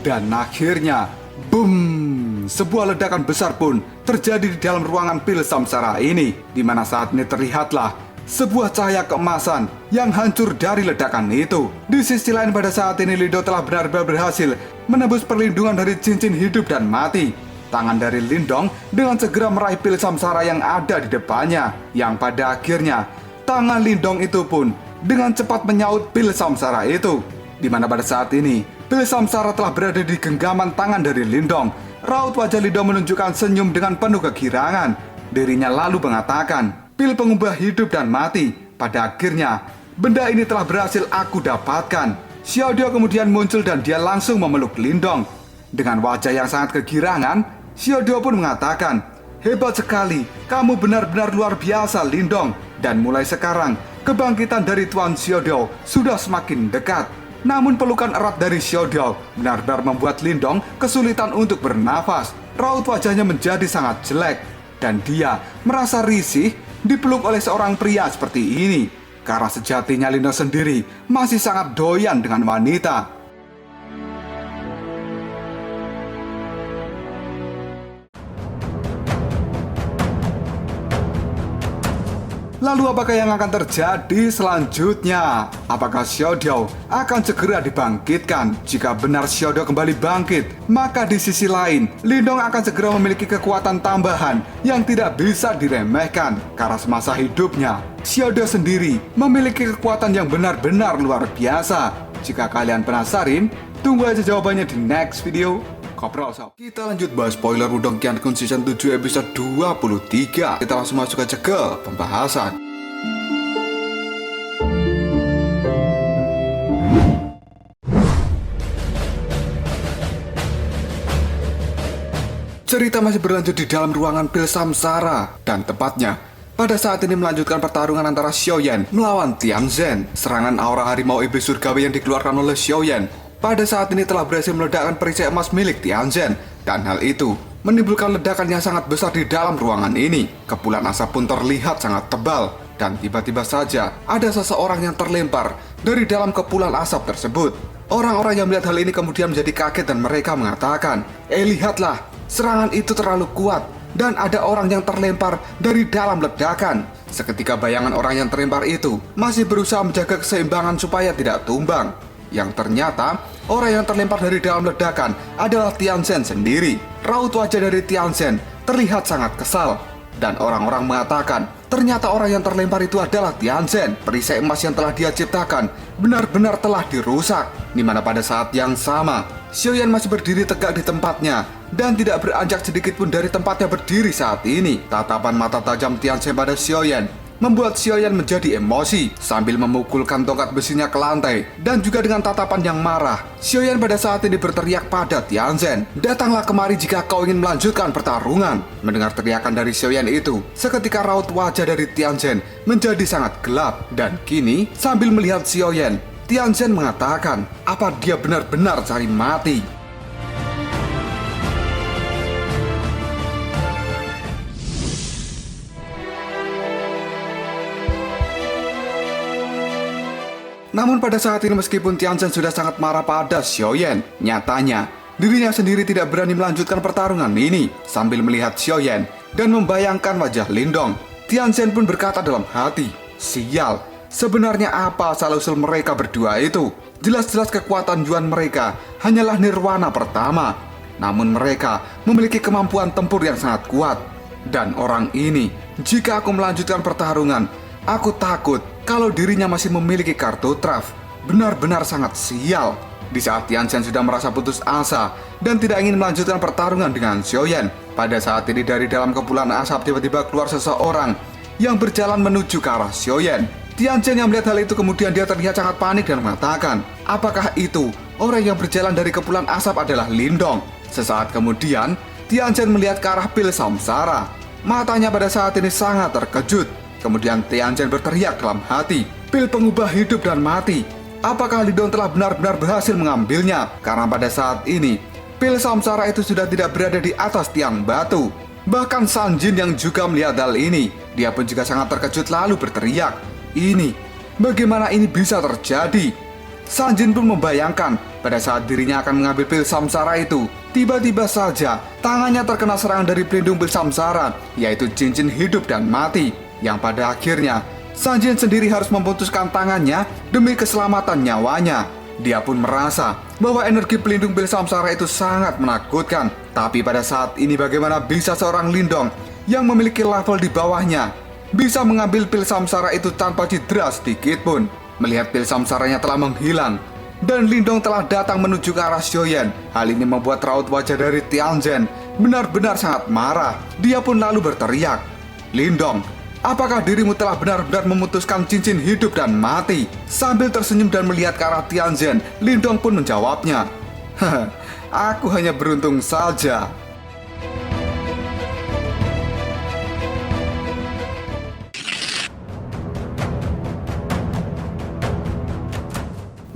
Dan akhirnya, boom! Sebuah ledakan besar pun terjadi di dalam ruangan pil samsara ini, di mana saat ini terlihatlah sebuah cahaya keemasan yang hancur dari ledakan itu. Di sisi lain, pada saat ini Lindong telah benar-benar berhasil menembus perlindungan dari cincin hidup dan mati. Tangan dari Lindong dengan segera meraih pil samsara yang ada di depannya, yang pada akhirnya tangan Lindong itu pun dengan cepat menyaut pil samsara itu. Di mana pada saat ini pil samsara telah berada di genggaman tangan dari Lindong. Raut wajah Lindong menunjukkan senyum dengan penuh kegirangan. Dirinya lalu mengatakan, "Pil pengubah hidup dan mati. Pada akhirnya, benda ini telah berhasil aku dapatkan." Xiaodio kemudian muncul dan dia langsung memeluk Lindong. Dengan wajah yang sangat kegirangan, Xiaodio pun mengatakan, "Hebat sekali, kamu benar-benar luar biasa Lindong." Dan mulai sekarang, kebangkitan dari Tuan Xiaodio sudah semakin dekat. Namun pelukan erat dari Xiaodio benar-benar membuat Lindong kesulitan untuk bernafas. Raut wajahnya menjadi sangat jelek, dan dia merasa risih dipeluk oleh seorang pria seperti ini, karena sejatinya Lindong sendiri masih sangat doyan dengan wanita. Lalu apakah yang akan terjadi selanjutnya? Apakah Xiaodio akan segera dibangkitkan? Jika benar Xiaodio kembali bangkit, maka di sisi lain, Lindong akan segera memiliki kekuatan tambahan yang tidak bisa diremehkan. Karena semasa hidupnya, Xiaodio sendiri memiliki kekuatan yang benar-benar luar biasa. Jika kalian penasaran, tunggu aja jawabannya di next video. Kita lanjut bahas spoiler Wudong Qiankun Season 7 episode 23. Kita langsung masuk aja ke pembahasan. Cerita masih berlanjut di dalam ruangan pil samsara, dan tepatnya pada saat ini melanjutkan pertarungan antara Xiaoyan melawan Tianzhen. Serangan aura harimau iblis surgawi yang dikeluarkan oleh Xiaoyan pada saat ini telah berhasil meledakkan perisai emas milik Tianzhen, dan hal itu menimbulkan ledakan yang sangat besar di dalam ruangan ini. Kepulan asap pun terlihat sangat tebal, dan tiba-tiba saja ada seseorang yang terlempar dari dalam kepulan asap tersebut. Orang-orang yang melihat hal ini kemudian menjadi kaget dan mereka mengatakan, lihatlah, serangan itu terlalu kuat dan ada orang yang terlempar dari dalam ledakan." Seketika bayangan orang yang terlempar itu masih berusaha menjaga keseimbangan supaya tidak tumbang. Yang ternyata, orang yang terlempar dari dalam ledakan adalah Tianzhen sendiri. Raut wajah dari Tianzhen terlihat sangat kesal, dan orang-orang mengatakan, ternyata orang yang terlempar itu adalah Tianzhen. Perisai emas yang telah dia ciptakan benar-benar telah dirusak. Di mana pada saat yang sama, Xiaoyan masih berdiri tegak di tempatnya dan tidak beranjak sedikit pun dari tempatnya berdiri saat ini. Tatapan mata tajam Tianzhen pada Xiaoyan membuat Xiaoyan menjadi emosi sambil memukulkan tongkat besinya ke lantai, dan juga dengan tatapan yang marah, Xiaoyan pada saat ini berteriak pada Tianzhen, "Datanglah kemari jika kau ingin melanjutkan pertarungan." Mendengar teriakan dari Xiaoyan itu, seketika raut wajah dari Tianzhen menjadi sangat gelap, dan kini sambil melihat Xiaoyan, Tianzhen mengatakan, apa dia benar-benar cari mati? Namun pada saat ini meskipun Tianzhen sudah sangat marah pada Xiaoyan, nyatanya dirinya sendiri tidak berani melanjutkan pertarungan ini. Sambil melihat Xiaoyan dan membayangkan wajah Lindong, Tianzhen pun berkata dalam hati, "Sial, sebenarnya apa asal-usul mereka berdua itu? Jelas-jelas kekuatan Yuan mereka hanyalah nirwana pertama. Namun mereka memiliki kemampuan tempur yang sangat kuat. Dan orang ini, jika aku melanjutkan pertarungan, aku takut kalau dirinya masih memiliki kartu traf. Benar-benar sangat sial." Di saat Tianzhen sudah merasa putus asa dan tidak ingin melanjutkan pertarungan dengan Xiaoyan, pada saat ini dari dalam kepulan asap tiba-tiba keluar seseorang yang berjalan menuju ke arah Xiaoyan. Tianzhen yang melihat hal itu kemudian dia terlihat sangat panik dan mengatakan, apakah itu orang yang berjalan dari kepulan asap adalah Lindong? Sesaat kemudian, Tianzhen melihat ke arah pil samsara. Matanya pada saat ini sangat terkejut. Kemudian Tianzhen berteriak dalam hati, "Pil pengubah hidup dan mati. Apakah Lindong telah benar-benar berhasil mengambilnya?" Karena pada saat ini, pil samsara itu sudah tidak berada di atas tiang batu. Bahkan Sanjin yang juga melihat hal ini, dia pun juga sangat terkejut lalu berteriak, "Ini, bagaimana ini bisa terjadi?" Sanjin pun membayangkan pada saat dirinya akan mengambil pil samsara itu, tiba-tiba saja tangannya terkena serangan dari pelindung pil samsara, yaitu cincin hidup dan mati, yang pada akhirnya Sanjin sendiri harus memutuskan tangannya demi keselamatan nyawanya. Dia pun merasa bahwa energi pelindung pil samsara itu sangat menakutkan. Tapi pada saat ini bagaimana bisa seorang Lindong yang memiliki level di bawahnya bisa mengambil pil samsara itu tanpa cedera sedikit pun. Melihat pil samsaranya telah menghilang dan Lindong telah datang menuju ke arah Xiaoyan, hal ini membuat raut wajah dari Tianzhen benar-benar sangat marah. Dia pun lalu berteriak, "Lindong, apakah dirimu telah benar-benar memutuskan cincin hidup dan mati?" Sambil tersenyum dan melihat ke arah Tianzhen, Lindong pun menjawabnya, "Haha, aku hanya beruntung saja."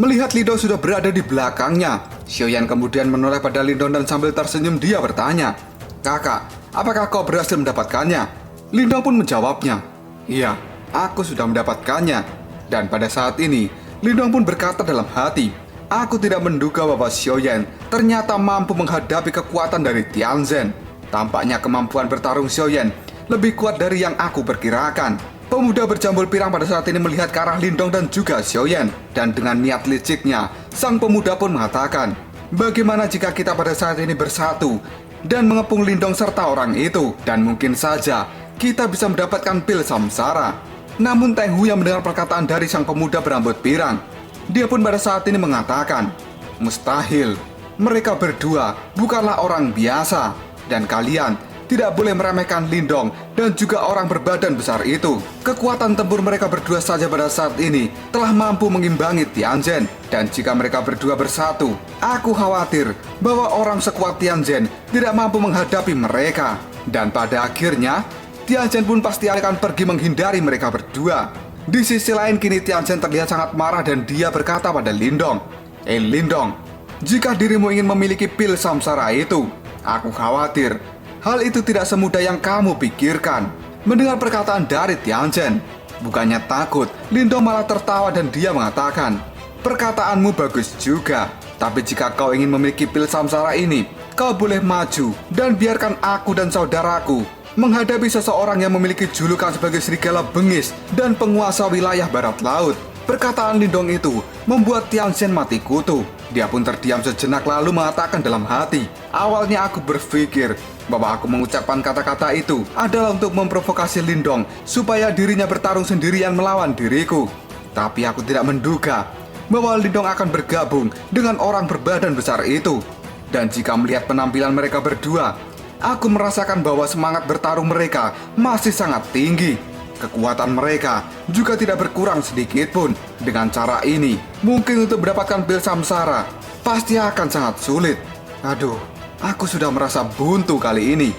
Melihat Lindong sudah berada di belakangnya, Xiaoyan kemudian menoleh pada Lindong dan sambil tersenyum dia bertanya, "Kakak, apakah kau berhasil mendapatkannya?" Lindong pun menjawabnya, "Iya, aku sudah mendapatkannya." Dan pada saat ini, Lindong pun berkata dalam hati, "Aku tidak menduga bahwa Xiaoyan ternyata mampu menghadapi kekuatan dari Tianzhen. Tampaknya kemampuan bertarung Xiaoyan lebih kuat dari yang aku perkirakan." Pemuda berjambul pirang pada saat ini melihat ke arah Lindong dan juga Xiaoyan. Dan dengan niat liciknya, sang pemuda pun mengatakan, "Bagaimana jika kita pada saat ini bersatu dan mengepung Lindong serta orang itu? Dan mungkin saja kita bisa mendapatkan pil samsara." Namun Teng Hu yang mendengar perkataan dari sang pemuda berambut pirang, dia pun pada saat ini mengatakan, "Mustahil, mereka berdua bukanlah orang biasa. Dan kalian tidak boleh meremehkan Lindong dan juga orang berbadan besar itu. Kekuatan tempur mereka berdua saja pada saat ini telah mampu mengimbangi Tianzhen. Dan jika mereka berdua bersatu, aku khawatir bahwa orang sekuat Tianzhen tidak mampu menghadapi mereka. Dan pada akhirnya, Tianzhen pun pasti akan pergi menghindari mereka berdua." Di sisi lain kini Tianzhen terlihat sangat marah dan dia berkata pada Lindong, Lindong, jika dirimu ingin memiliki pil samsara itu, aku khawatir hal itu tidak semudah yang kamu pikirkan." Mendengar perkataan dari Tianzhen, bukannya takut, Lindong malah tertawa dan dia mengatakan, "Perkataanmu bagus juga. Tapi jika kau ingin memiliki pil samsara ini, kau boleh maju dan biarkan aku dan saudaraku menghadapi seseorang yang memiliki julukan sebagai serigala bengis dan penguasa wilayah barat laut." Perkataan Lindong itu membuat Tianzhen mati kutu. Dia pun terdiam sejenak lalu mengatakan dalam hati, "Awalnya aku berpikir bahwa aku mengucapkan kata-kata itu adalah untuk memprovokasi Lindong supaya dirinya bertarung sendirian melawan diriku. Tapi aku tidak menduga bahwa Lindong akan bergabung dengan orang berbadan besar itu. Dan jika melihat penampilan mereka berdua, aku merasakan bahwa semangat bertarung mereka masih sangat tinggi. Kekuatan mereka juga tidak berkurang sedikit pun. Dengan cara ini, mungkin untuk mendapatkan pil samsara pasti akan sangat sulit. Aduh, aku sudah merasa buntu kali ini."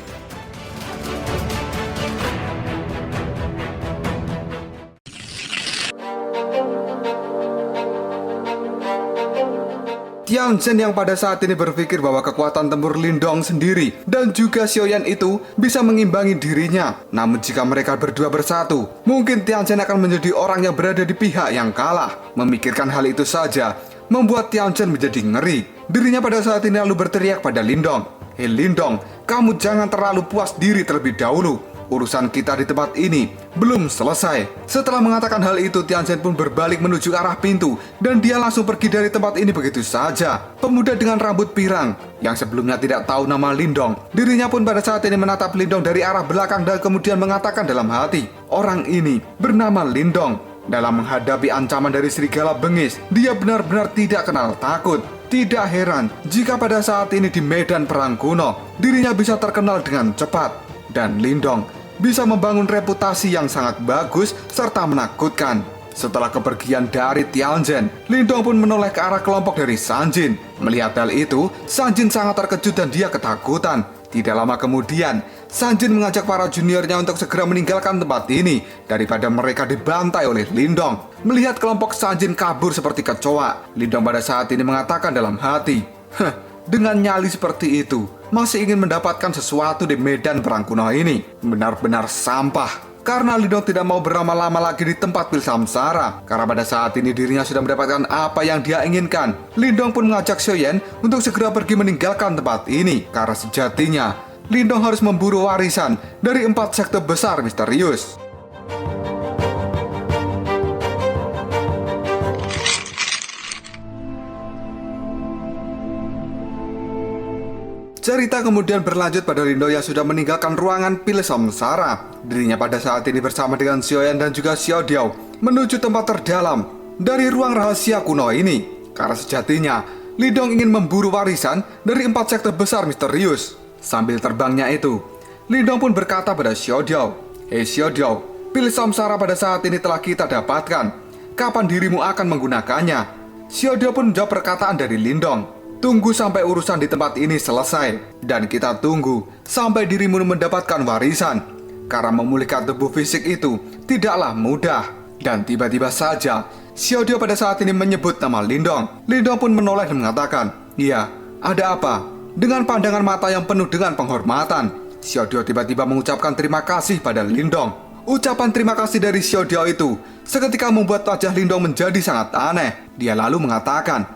Tianzhen yang pada saat ini berpikir bahwa kekuatan tempur Lindong sendiri dan juga Xiaoyan itu bisa mengimbangi dirinya. Namun jika mereka berdua bersatu, mungkin Tianzhen akan menjadi orang yang berada di pihak yang kalah. Memikirkan hal itu saja membuat Tianzhen menjadi ngeri. Dirinya pada saat ini lalu berteriak pada Lindong, Lindong, kamu jangan terlalu puas diri terlebih dahulu. Urusan kita di tempat ini belum selesai." Setelah mengatakan hal itu, Tianzhen pun berbalik menuju ke arah pintu dan dia langsung pergi dari tempat ini begitu saja. Pemuda dengan rambut pirang yang sebelumnya tidak tahu nama Lindong, dirinya pun pada saat ini menatap Lindong dari arah belakang dan kemudian mengatakan dalam hati, "Orang ini bernama Lindong. Dalam menghadapi ancaman dari serigala bengis, dia benar-benar tidak kenal takut. Tidak heran jika pada saat ini di medan perang kuno, dirinya bisa terkenal dengan cepat. Dan Lindong bisa membangun reputasi yang sangat bagus serta menakutkan." Setelah kepergian dari Tianzhen, Lindong pun menoleh ke arah kelompok dari Sanjin. Melihat hal itu, Sanjin sangat terkejut dan dia ketakutan. Tidak lama kemudian, Sanjin mengajak para juniornya untuk segera meninggalkan tempat ini daripada mereka dibantai oleh Lindong. Melihat kelompok Sanjin kabur seperti kecoa, Lindong pada saat ini mengatakan dalam hati, dengan nyali seperti itu masih ingin mendapatkan sesuatu di medan perang kuno ini. Benar-benar sampah. Karena Lindong tidak mau berlama-lama lagi di tempat pil samsara. Karena pada saat ini dirinya sudah mendapatkan apa yang dia inginkan. Lindong pun mengajak Xiaoyan untuk segera pergi meninggalkan tempat ini. Karena sejatinya, Lindong harus memburu warisan dari 4 sekte besar misterius. Cerita kemudian berlanjut pada Lindong yang sudah meninggalkan ruangan pil samsara. Dirinya pada saat ini bersama dengan Xiaoyan dan juga Xiao Diao menuju tempat terdalam dari ruang rahasia kuno ini. Karena sejatinya, Lindong ingin memburu warisan dari 4 sekte besar misterius. Sambil terbangnya itu, Lindong pun berkata pada Xiao Diao, "Hei Xiao Diao, pil samsara pada saat ini telah kita dapatkan. Kapan dirimu akan menggunakannya?" Xiao Diao pun menjawab perkataan dari Lindong, "Tunggu sampai urusan di tempat ini selesai. Dan kita tunggu sampai dirimu mendapatkan warisan. Karena memulihkan tubuh fisik itu tidaklah mudah." Dan tiba-tiba saja Xiao Diao pada saat ini menyebut nama Lindong. Lindong pun menoleh dan mengatakan, "Iya, ada apa?" Dengan pandangan mata yang penuh dengan penghormatan, Xiao Diao tiba-tiba mengucapkan terima kasih pada Lindong. Ucapan terima kasih dari Xiao Diao itu seketika membuat wajah Lindong menjadi sangat aneh. Dia lalu mengatakan,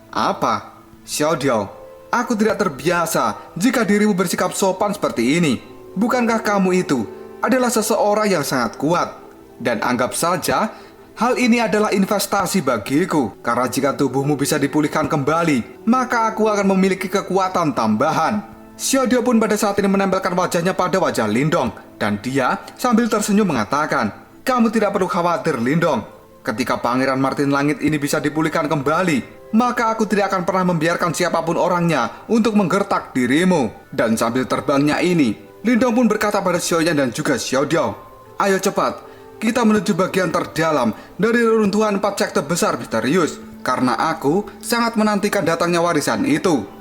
"Apa?" "Xiao Diao, aku tidak terbiasa jika dirimu bersikap sopan seperti ini. Bukankah kamu itu adalah seseorang yang sangat kuat? Dan anggap saja hal ini adalah investasi bagiku. Karena jika tubuhmu bisa dipulihkan kembali, maka aku akan memiliki kekuatan tambahan." Xiao Diao pun pada saat ini menempelkan wajahnya pada wajah Lindong. Dan dia sambil tersenyum mengatakan, "Kamu tidak perlu khawatir Lindong. Ketika Pangeran Martin Langit ini bisa dipulihkan kembali, maka aku tidak akan pernah membiarkan siapapun orangnya untuk menggertak dirimu." Dan sambil terbangnya ini, Lindong pun berkata pada Xiaoyan dan juga Xiao Diao, "Ayo cepat, kita menuju bagian terdalam dari reruntuhan 4 sekte besar misterius. Karena aku sangat menantikan datangnya warisan itu."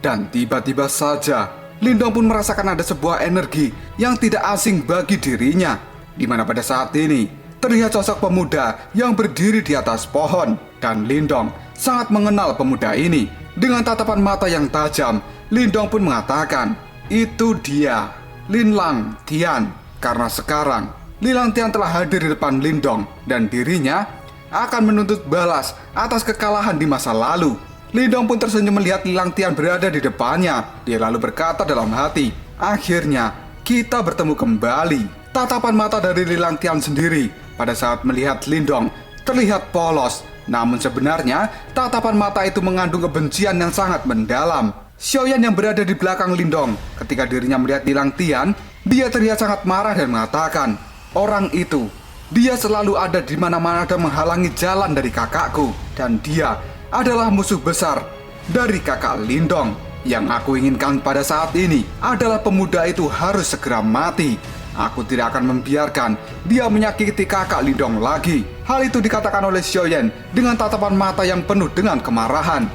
Dan tiba-tiba saja, Lindong pun merasakan ada sebuah energi yang tidak asing bagi dirinya, di mana pada saat ini terlihat sosok pemuda yang berdiri di atas pohon. Dan Lindong sangat mengenal pemuda ini. Dengan tatapan mata yang tajam, Lindong pun mengatakan, "Itu dia, Lin Lang Tian." Karena sekarang Lin Lang Tian telah hadir di depan Lindong dan dirinya akan menuntut balas atas kekalahan di masa lalu. Lindong pun tersenyum melihat Lin Lang Tian berada di depannya. Dia lalu berkata dalam hati, "Akhirnya kita bertemu kembali." Tatapan mata dari Lin Lang Tian sendiri pada saat melihat Lindong terlihat polos. Namun sebenarnya tatapan mata itu mengandung kebencian yang sangat mendalam. Xiaoyan yang berada di belakang Lindong, ketika dirinya melihat Lin Lang Tian, dia terlihat sangat marah dan mengatakan, "Orang itu, dia selalu ada di mana-mana dan menghalangi jalan dari kakakku. Dan dia adalah musuh besar dari kakak Lindong. Yang aku inginkan pada saat ini adalah pemuda itu harus segera mati. Aku tidak akan membiarkan dia menyakiti kakak Lindong lagi." Hal itu dikatakan oleh Xiaoyan dengan tatapan mata yang penuh dengan kemarahan.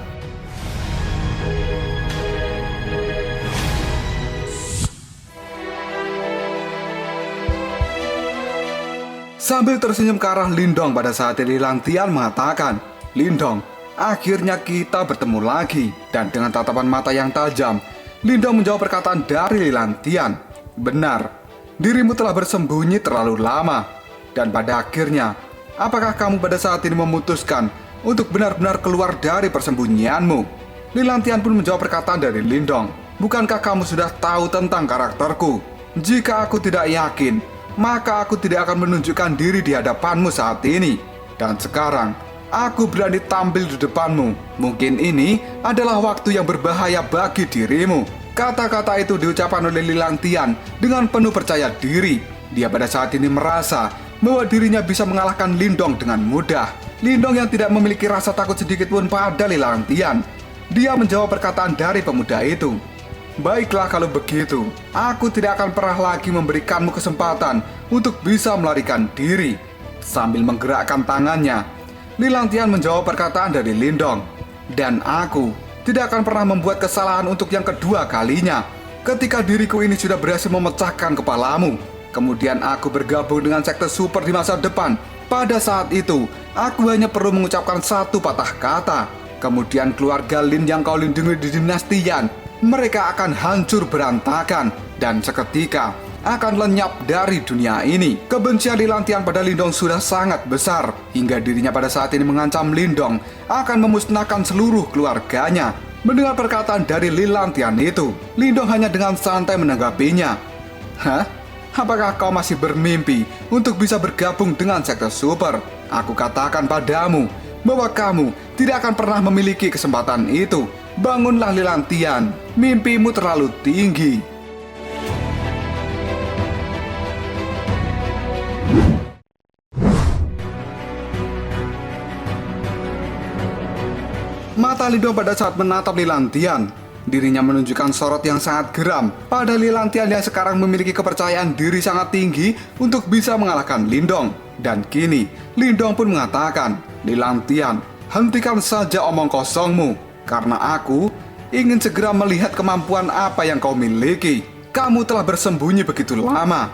Sambil tersenyum ke arah Lindong pada saat Lin Lang Tian mengatakan, "Lindong, akhirnya kita bertemu lagi." Dan dengan tatapan mata yang tajam, Lindong menjawab perkataan dari Lin Lang Tian, "Benar, dirimu telah bersembunyi terlalu lama. Dan pada akhirnya, apakah kamu pada saat ini memutuskan untuk benar-benar keluar dari persembunyianmu?" Lin Lang Tian pun menjawab perkataan dari Lindong, "Bukankah kamu sudah tahu tentang karakterku? Jika aku tidak yakin, maka aku tidak akan menunjukkan diri di hadapanmu saat ini. Dan sekarang, aku berani tampil di depanmu. Mungkin ini adalah waktu yang berbahaya bagi dirimu." Kata-kata itu diucapkan oleh Lin Lang Tian dengan penuh percaya diri. Dia pada saat ini merasa bahwa dirinya bisa mengalahkan Lindong dengan mudah. Lindong yang tidak memiliki rasa takut sedikit pun pada Lin Lang Tian. Dia menjawab perkataan dari pemuda itu, "Baiklah kalau begitu, aku tidak akan pernah lagi memberikanmu kesempatan untuk bisa melarikan diri." Sambil menggerakkan tangannya, Lin Lang Tian menjawab perkataan dari Lindong, "Dan aku tidak akan pernah membuat kesalahan untuk yang kedua kalinya. Ketika diriku ini sudah berhasil memecahkan kepalamu, Kemudian aku bergabung dengan sekte super di masa depan. Pada saat itu, aku hanya perlu mengucapkan satu patah kata. Kemudian keluarga Lin yang kau lindungi di dinasti Yan, mereka akan hancur berantakan dan seketika akan lenyap dari dunia ini. Kebencian Lilantian pada Lindong sudah sangat besar, hingga dirinya pada saat ini mengancam Lindong akan memusnahkan seluruh keluarganya. Mendengar perkataan dari Lilantian itu, Lindong hanya dengan santai menanggapinya. Hah? Apakah kau masih bermimpi untuk bisa bergabung dengan sekte super? Aku katakan padamu bahwa kamu tidak akan pernah memiliki kesempatan itu. Bangunlah Lilantian, mimpimu terlalu tinggi. Mata Lindong pada saat menatap Lilantian, dirinya menunjukkan sorot yang sangat geram pada Lilantian yang sekarang memiliki kepercayaan diri sangat tinggi untuk bisa mengalahkan Lindong. Dan kini, Lindong pun mengatakan, Lilantian, hentikan saja omong kosongmu, karena aku ingin segera melihat kemampuan apa yang kau miliki. Kamu telah bersembunyi begitu lama,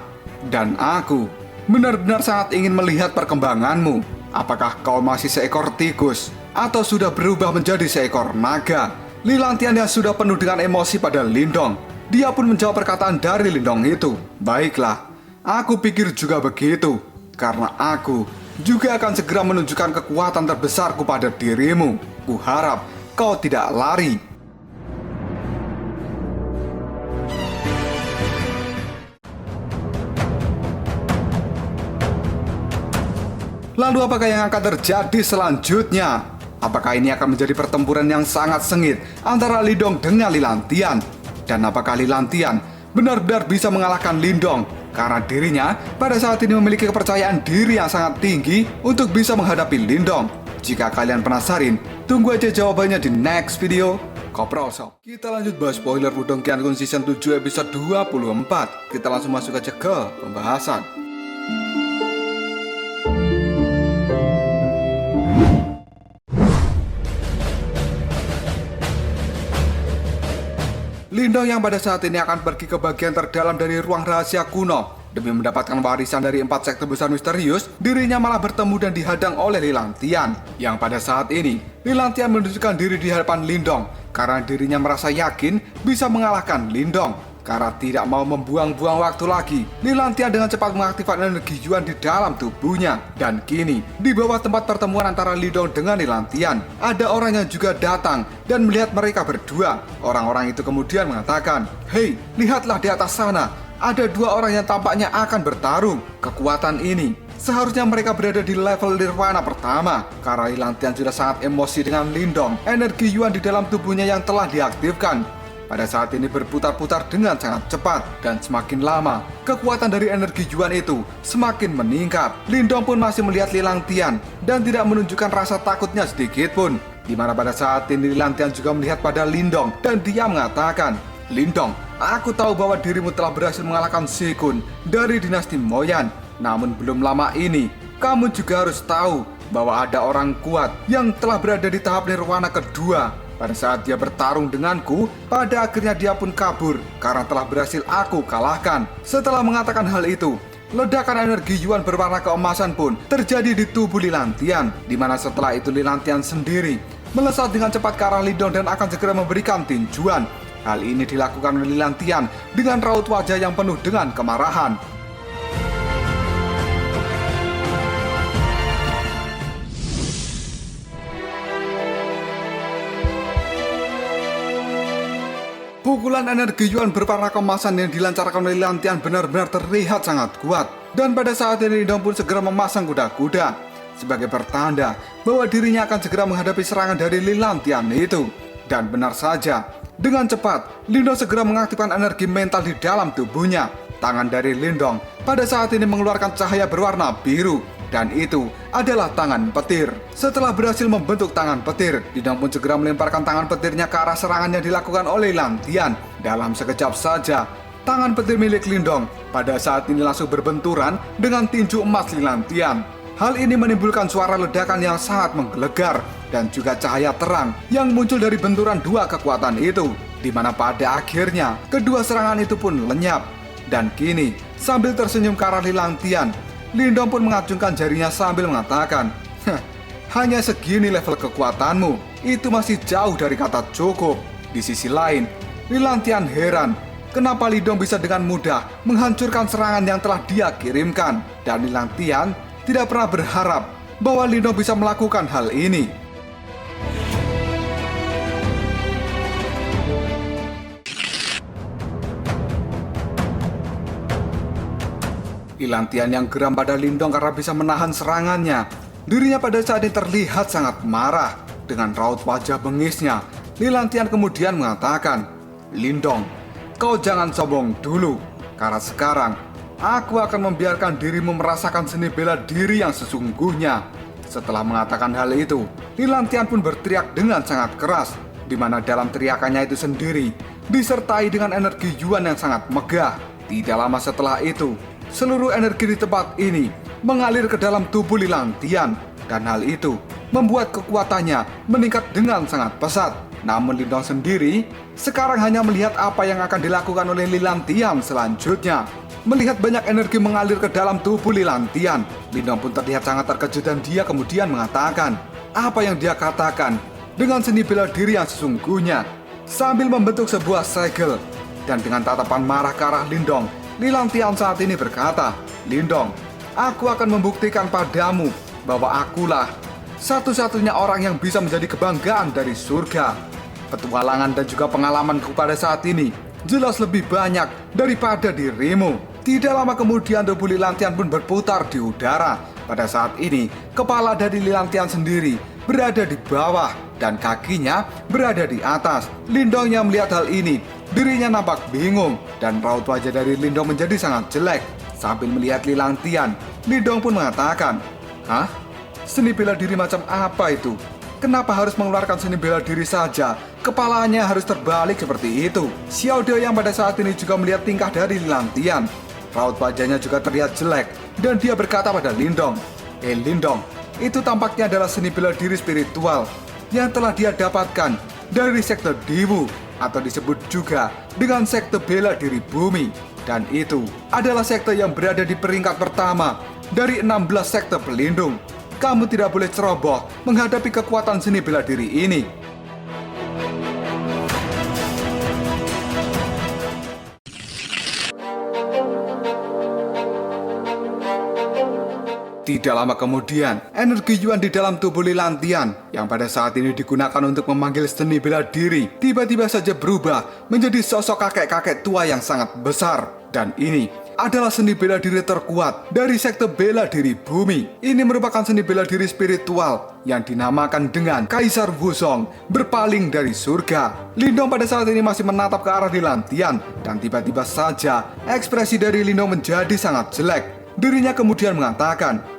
dan aku benar-benar sangat ingin melihat perkembanganmu. Apakah kau masih seekor tikus, atau sudah berubah menjadi seekor naga? Lilantian yang sudah penuh dengan emosi pada Lindong, dia pun menjawab perkataan dari Lindong itu. Baiklah, aku pikir juga begitu, karena aku juga akan segera menunjukkan kekuatan terbesarku pada dirimu. Kuharap kau tidak lari. Lalu apakah yang akan terjadi selanjutnya? Apakah ini akan menjadi pertempuran yang sangat sengit antara Lindong dengan Lilantian? Dan apakah Lilantian benar-benar bisa mengalahkan Lindong? Karena dirinya pada saat ini memiliki kepercayaan diri yang sangat tinggi untuk bisa menghadapi Lindong. Jika kalian penasaran, tunggu aja jawabannya di next video. Koprol Shop. Kita lanjut bahas spoiler Wudong Qiankun Season 7 episode 24. Kita langsung masuk aja ke pembahasan. Lindong yang pada saat ini akan pergi ke bagian terdalam dari ruang rahasia kuno demi mendapatkan warisan dari 4 sekte besar misterius, dirinya malah bertemu dan dihadang oleh Lilantian. Yang pada saat ini, Lilantian menunjukkan diri di hadapan Lindong karena dirinya merasa yakin bisa mengalahkan Lindong. Karena tidak mau membuang-buang waktu lagi, Lilantian dengan cepat mengaktifkan energi Yuan di dalam tubuhnya. Dan kini, di bawah tempat pertemuan antara Lindong dengan Lilantian, ada orang yang juga datang dan melihat mereka berdua. Orang-orang itu kemudian mengatakan, "Hei, lihatlah di atas sana, ada 2 orang yang tampaknya akan bertarung. Kekuatan ini seharusnya mereka berada di level nirwana pertama." Karena Lilantian sudah sangat emosi dengan Lindong, energi Yuan di dalam tubuhnya yang telah diaktifkan pada saat ini berputar-putar dengan sangat cepat, dan semakin lama kekuatan dari energi Yuan itu semakin meningkat. Lindong pun masih melihat Lilantian dan tidak menunjukkan rasa takutnya sedikit pun. Di mana pada saat ini Lilantian juga melihat pada Lindong dan dia mengatakan, "Lindong, aku tahu bahwa dirimu telah berhasil mengalahkan Shikun dari dinasti Moyan. Namun belum lama ini, kamu juga harus tahu bahwa ada orang kuat yang telah berada di tahap nirwana kedua. Pada saat dia bertarung denganku, pada akhirnya dia pun kabur karena telah berhasil aku kalahkan." Setelah mengatakan hal itu, ledakan energi Yuan berwarna keemasan pun terjadi di tubuh Lilantian, di mana setelah itu Lilantian sendiri melesat dengan cepat ke arah Lindong dan akan segera memberikan tinjuan. Hal ini dilakukan oleh Lilantian dengan raut wajah yang penuh dengan kemarahan. Pukulan energi Yuan berwarna kemasan yang dilancarkan oleh Lilantian benar-benar terlihat sangat kuat. Dan pada saat ini Lindong pun segera memasang kuda-kuda sebagai pertanda bahwa dirinya akan segera menghadapi serangan dari Lilantian itu. Dan benar saja, dengan cepat Lindong segera mengaktifkan energi mental di dalam tubuhnya. Tangan dari Lindong pada saat ini mengeluarkan cahaya berwarna biru, dan itu adalah tangan petir. Setelah berhasil membentuk tangan petir, Lindong pun segera melemparkan tangan petirnya ke arah serangan yang dilakukan oleh Lilantian. Dalam sekejap saja, tangan petir milik Lindong pada saat ini langsung berbenturan dengan tinju emas Lilantian. Hal ini menimbulkan suara ledakan yang sangat menggelegar dan juga cahaya terang yang muncul dari benturan 2 kekuatan itu, di mana pada akhirnya kedua serangan itu pun lenyap. Dan kini, Sambil tersenyum ke arah Lilantian, Lindong pun mengacungkan jarinya sambil mengatakan, hanya segini level kekuatanmu, itu masih jauh dari kata cukup. Di sisi lain, Lilantian heran kenapa Lindong bisa dengan mudah menghancurkan serangan yang telah dia kirimkan. Dan Lilantian tidak pernah berharap bahwa Lindong bisa melakukan hal ini. Lilantian yang geram pada Lindong karena bisa menahan serangannya. Dirinya pada saat ini terlihat sangat marah. Dengan raut wajah bengisnya, Lilantian kemudian mengatakan, Lindong, kau jangan sombong dulu. Karena sekarang, aku akan membiarkan dirimu merasakan seni bela diri yang sesungguhnya. Setelah mengatakan hal itu, Lilantian pun berteriak dengan sangat keras, di mana dalam teriakannya itu sendiri disertai dengan energi Yuan yang sangat megah. Tidak lama setelah itu, seluruh energi di tempat ini mengalir ke dalam tubuh Lilantian, dan hal itu membuat kekuatannya meningkat dengan sangat pesat. Namun Lindong sendiri sekarang hanya melihat apa yang akan dilakukan oleh Lilantian selanjutnya. Melihat banyak energi mengalir ke dalam tubuh Lilantian, Lindong pun terlihat sangat terkejut dan dia kemudian mengatakan apa yang dia katakan dengan seni bela diri yang sesungguhnya, sambil membentuk sebuah segel. Dan dengan tatapan marah ke arah Lindong, Lilantian saat ini berkata, Lindong, aku akan membuktikan padamu bahwa akulah satu-satunya orang yang bisa menjadi kebanggaan dari surga. Petualangan dan juga pengalamanku pada saat ini jelas lebih banyak daripada dirimu. Tidak lama kemudian tubuh Lilantian pun berputar di udara. Pada saat ini, kepala dari Lilantian sendiri berada di bawah dan kakinya berada di atas. Lindong yang melihat hal ini, dirinya nampak bingung dan raut wajah dari Lindong menjadi sangat jelek. Sambil melihat Lilantian, Lindong pun mengatakan, hah? Seni bela diri macam apa itu? Kenapa harus mengeluarkan seni bela diri saja? Kepalanya harus terbalik seperti itu. Xiao De yang pada saat ini juga melihat tingkah dari Lilantian. Raut wajahnya juga terlihat jelek dan dia berkata pada Lindong, Lindong, itu tampaknya adalah seni bela diri spiritual yang telah dia dapatkan dari sekte Dewu, atau disebut juga dengan sekte bela diri bumi. Dan itu adalah sekte yang berada di peringkat pertama dari 16 sekte pelindung. Kamu tidak boleh ceroboh menghadapi kekuatan seni bela diri ini. Tidak lama kemudian, energi Yuan di dalam tubuh Lilantian yang pada saat ini digunakan untuk memanggil seni bela diri tiba-tiba saja berubah menjadi sosok kakek-kakek tua yang sangat besar. Dan ini adalah seni bela diri terkuat dari sekte bela diri bumi. Ini merupakan seni bela diri spiritual yang dinamakan dengan Kaisar Wusong berpaling dari surga. Lindong pada saat ini masih menatap ke arah Lilantian dan tiba-tiba saja ekspresi dari Lindong menjadi sangat jelek. Dirinya kemudian mengatakan,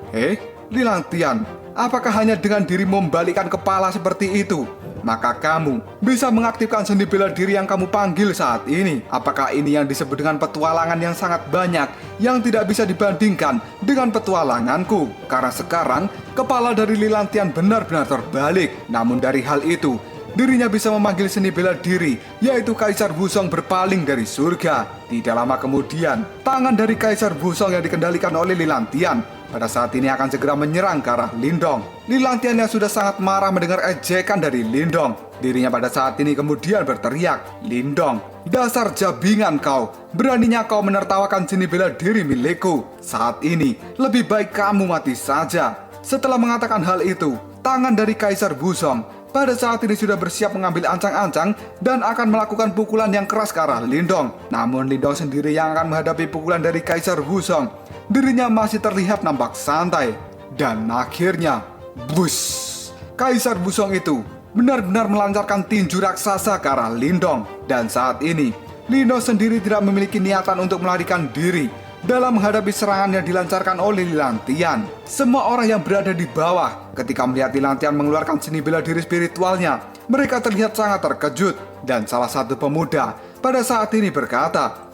Lilantian, apakah hanya dengan dirimu membalikkan kepala seperti itu, maka kamu bisa mengaktifkan seni bela diri yang kamu panggil saat ini? Apakah ini yang disebut dengan petualangan yang sangat banyak yang tidak bisa dibandingkan dengan petualanganku? Karena sekarang kepala dari Lilantian benar-benar terbalik. Namun dari hal itu, dirinya bisa memanggil seni bela diri, yaitu Kaisar Wusong berpaling dari surga. Tidak lama kemudian, tangan dari Kaisar Wusong yang dikendalikan oleh Lilantian pada saat ini akan segera menyerang ke arah Lindong. Lilantian yang sudah sangat marah mendengar ejekan dari Lindong, dirinya pada saat ini kemudian berteriak, Lindong, dasar jabingan kau, beraninya kau menertawakan seni bela diri milikku. Saat ini, lebih baik kamu mati saja. Setelah mengatakan hal itu, tangan dari Kaisar Wusong pada saat ini sudah bersiap mengambil ancang-ancang dan akan melakukan pukulan yang keras ke arah Lindong. Namun Lindong sendiri yang akan menghadapi pukulan dari Kaisar Wusong. Dirinya masih terlihat nampak santai. Dan akhirnya, bus! Kaisar Wusong itu benar-benar melancarkan tinju raksasa ke arah Lindong. Dan saat ini, Lindong sendiri tidak memiliki niatan untuk melarikan diri dalam menghadapi serangan yang dilancarkan oleh Lilantian. Semua orang yang berada di bawah ketika melihat Lilantian mengeluarkan seni bela diri spiritualnya, mereka terlihat sangat terkejut. Dan salah satu pemuda pada saat ini berkata,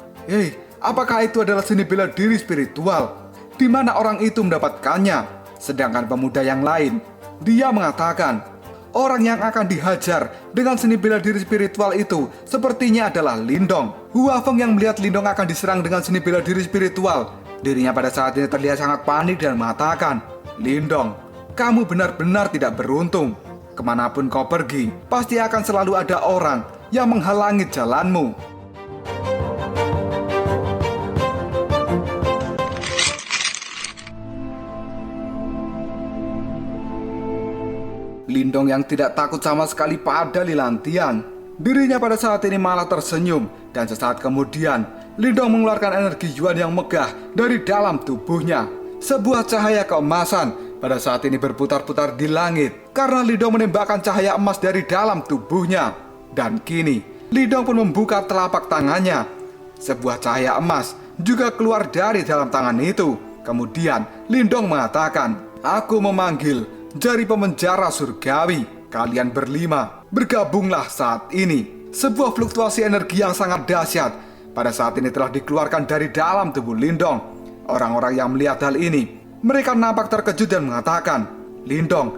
apakah itu adalah seni bela diri spiritual? Di mana orang itu mendapatkannya? Sedangkan pemuda yang lain, dia mengatakan, orang yang akan dihajar dengan seni bela diri spiritual itu sepertinya adalah Lindong. Hua Feng yang melihat Lindong akan diserang dengan seni bela diri spiritual, dirinya pada saat ini terlihat sangat panik dan mengatakan, "Lindong, kamu benar-benar tidak beruntung. Kemanapun kau pergi, pasti akan selalu ada orang yang menghalangi jalanmu." Lindong yang tidak takut sama sekali pada Lilantian, dirinya pada saat ini malah tersenyum, dan sesaat kemudian Lindong mengeluarkan energi Yuan yang megah dari dalam tubuhnya. Sebuah cahaya keemasan pada saat ini berputar-putar di langit karena Lindong menembakkan cahaya emas dari dalam tubuhnya. Dan kini Lindong pun membuka telapak tangannya. Sebuah cahaya emas juga keluar dari dalam tangan itu. Kemudian Lindong mengatakan, "Aku memanggil jari pemenjara surgawi. Kalian berlima, bergabunglah saat ini." Sebuah fluktuasi energi yang sangat dahsyat pada saat ini telah dikeluarkan dari dalam tubuh Lindong. Orang-orang yang melihat hal ini, mereka nampak terkejut dan mengatakan, "Lindong,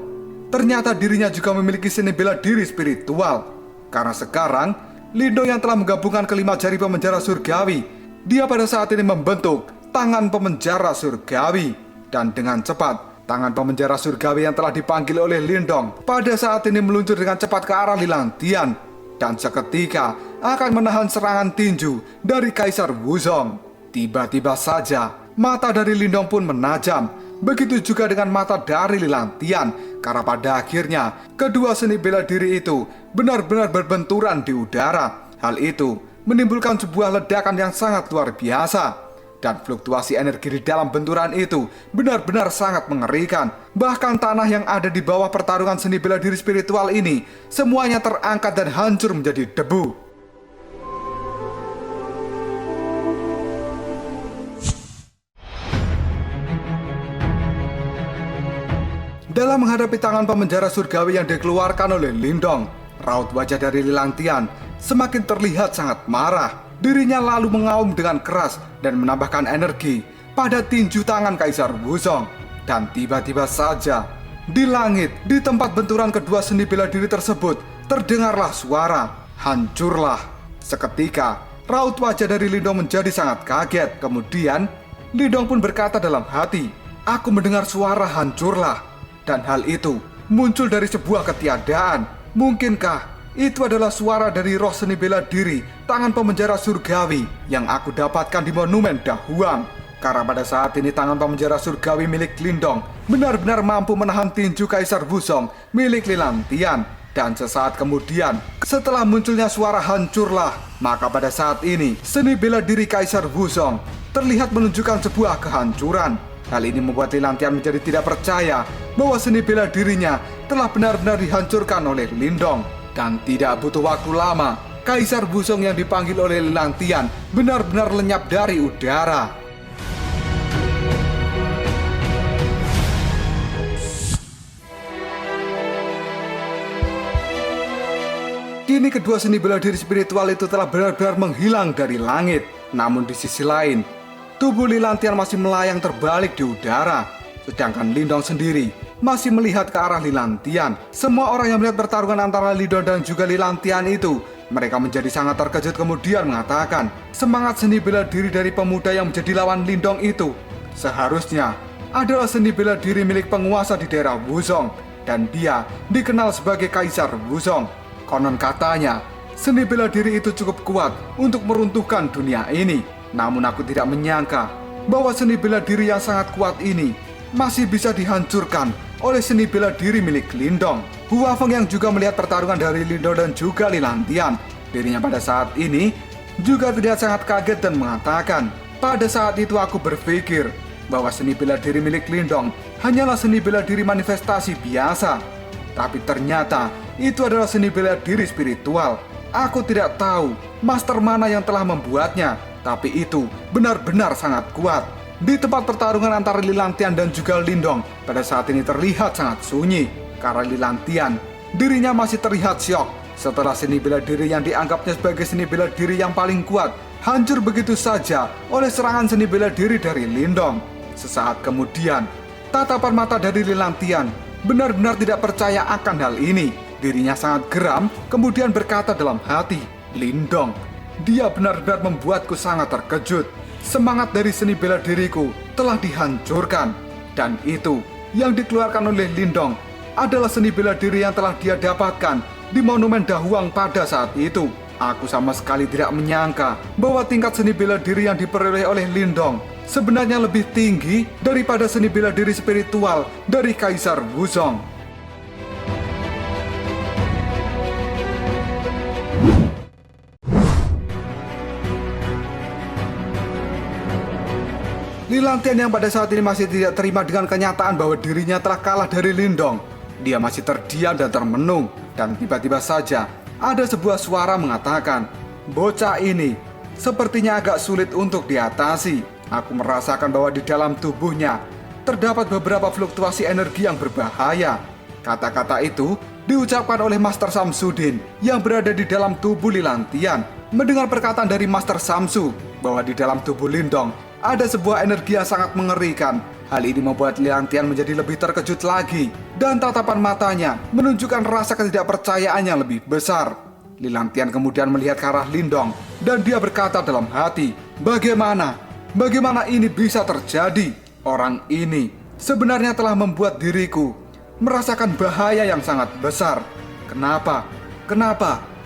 ternyata dirinya juga memiliki seni bela diri spiritual." Karena sekarang, Lindong yang telah menggabungkan kelima jari pemenjara surgawi, dia pada saat ini membentuk tangan pemenjara surgawi. Dan dengan cepat, tangan pemenjara surgawi yang telah dipanggil oleh Lindong pada saat ini meluncur dengan cepat ke arah Lilantian. Dan seketika akan menahan serangan tinju dari Kaisar Wuzong. Tiba-tiba saja mata dari Lindong pun menajam. Begitu juga dengan mata dari Lilantian, karena pada akhirnya kedua seni bela diri itu benar-benar berbenturan di udara. Hal itu menimbulkan sebuah ledakan yang sangat luar biasa. Dan fluktuasi energi di dalam benturan itu benar-benar sangat mengerikan. Bahkan tanah yang ada di bawah pertarungan seni bela diri spiritual ini semuanya terangkat dan hancur menjadi debu. Dalam menghadapi tangan pemenjara surgawi yang dikeluarkan oleh Lindong, raut wajah dari Lilantian semakin terlihat sangat marah. Dirinya lalu mengaum dengan keras dan menambahkan energi pada tinju tangan Kaisar Wuzong. Dan tiba-tiba saja, di langit, di tempat benturan kedua seni bela diri tersebut, terdengarlah suara, "Hancurlah." Seketika, raut wajah dari Lindong menjadi sangat kaget. Kemudian, Lindong pun berkata dalam hati, "Aku mendengar suara hancurlah." Dan hal itu muncul dari sebuah ketiadaan. Mungkinkah itu adalah suara dari roh seni bela diri tangan pemenjara surgawi yang aku dapatkan di Monumen Dahuang? Karena pada saat ini tangan pemenjara surgawi milik Lindong benar-benar mampu menahan tinju Kaisar Wuzong milik Lilantian. Dan sesaat kemudian, setelah munculnya suara hancurlah, maka pada saat ini seni bela diri Kaisar Wuzong terlihat menunjukkan sebuah kehancuran. Hal ini membuat Lilantian menjadi tidak percaya bahwa seni bela dirinya telah benar-benar dihancurkan oleh Lindong. Dan tidak butuh waktu lama, Kaisar Wuzong yang dipanggil oleh Lilantian benar-benar lenyap dari udara. Kini kedua seni bela diri spiritual itu telah benar-benar menghilang dari langit. Namun di sisi lain, tubuh Lilantian masih melayang terbalik di udara. Sedangkan Lindong sendiri masih melihat ke arah Lilantian. Semua orang yang melihat pertarungan antara Lindong dan juga Lilantian itu, mereka menjadi sangat terkejut kemudian mengatakan, semangat seni bela diri dari pemuda yang menjadi lawan Lindong itu seharusnya adalah seni bela diri milik penguasa di daerah Wuzong. Dan dia dikenal sebagai Kaisar Wuzong. Konon katanya, seni bela diri itu cukup kuat untuk meruntuhkan dunia ini. Namun aku tidak menyangka bahwa seni bela diri yang sangat kuat ini masih bisa dihancurkan oleh seni bela diri milik Lindong. Hua Feng yang juga melihat pertarungan dari Lindong dan juga Lilantian, dirinya pada saat ini juga terlihat sangat kaget dan mengatakan, pada saat itu aku berpikir bahwa seni bela diri milik Lindong hanyalah seni bela diri manifestasi biasa. Tapi ternyata itu adalah seni bela diri spiritual. Aku tidak tahu master mana yang telah membuatnya, tapi itu benar-benar sangat kuat. Di tempat pertarungan antara Lilantian dan juga Lindong pada saat ini terlihat sangat sunyi. Karena Lilantian, dirinya masih terlihat syok setelah seni bela diri yang dianggapnya sebagai seni bela diri yang paling kuat hancur begitu saja oleh serangan seni bela diri dari Lindong. Sesaat kemudian, tatapan mata dari Lilantian benar-benar tidak percaya akan hal ini. Dirinya sangat geram kemudian berkata dalam hati, "Lindong, Dia benar-benar membuatku sangat terkejut. Semangat dari seni bela diriku telah dihancurkan. Dan itu yang dikeluarkan oleh Lindong adalah seni bela diri yang telah dia dapatkan di Monumen Dahuang pada saat itu. Aku sama sekali tidak menyangka bahwa tingkat seni bela diri yang diperoleh oleh Lindong sebenarnya lebih tinggi daripada seni bela diri spiritual dari Kaisar Wuzong. Lilantian yang pada saat ini masih tidak terima dengan kenyataan bahwa dirinya telah kalah dari Lindong. Dia masih terdiam dan termenung, dan tiba-tiba saja ada sebuah suara mengatakan, "Bocah ini sepertinya agak sulit untuk diatasi. Aku merasakan bahwa di dalam tubuhnya terdapat beberapa fluktuasi energi yang berbahaya." Kata-kata itu diucapkan oleh Master Samsudin yang berada di dalam tubuh Lilantian. Mendengar perkataan dari Master Samsu bahwa di dalam tubuh Lindong ada sebuah energi yang sangat mengerikan. Hal ini membuat Lilantian menjadi lebih terkejut lagi, dan tatapan matanya menunjukkan rasa ketidakpercayaan yang lebih besar. Lilantian kemudian melihat ke arah Lindong, dan dia berkata dalam hati, Bagaimana ini bisa terjadi? Orang ini sebenarnya telah membuat diriku merasakan bahaya yang sangat besar. Kenapa?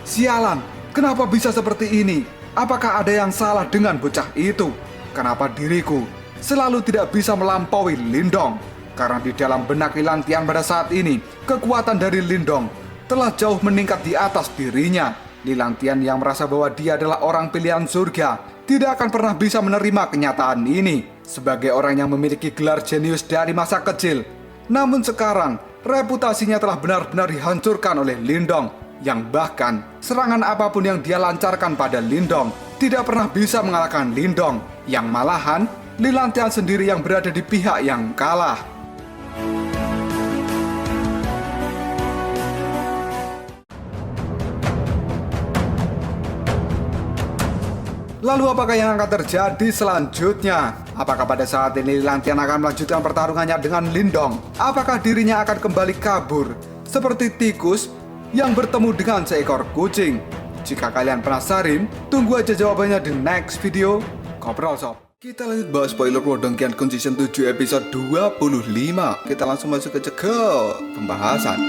Sialan, kenapa bisa seperti ini? Apakah ada yang salah dengan bocah itu? Kenapa diriku selalu tidak bisa melampaui Lindong? Karena di dalam benak Lilantian pada saat ini, kekuatan dari Lindong telah jauh meningkat di atas dirinya. Lilantian yang merasa bahwa dia adalah orang pilihan surga tidak akan pernah bisa menerima kenyataan ini. Sebagai orang yang memiliki gelar jenius dari masa kecil, namun sekarang reputasinya telah benar-benar dihancurkan oleh Lindong, yang bahkan serangan apapun yang dia lancarkan pada Lindong tidak pernah bisa mengalahkan Lindong, yang malahan Lilantian sendiri yang berada di pihak yang kalah. Lalu apakah yang akan terjadi selanjutnya? Apakah pada saat ini Lilantian akan melanjutkan pertarungannya dengan Lindong? Apakah dirinya akan kembali kabur seperti tikus yang bertemu dengan seekor kucing? Jika kalian penasaran, tunggu aja jawabannya di next video. Ngobrol sob. Kita lanjut bahas spoiler Wodongkian Kun Season 7 episode 25. Kita langsung masuk ke pembahasan.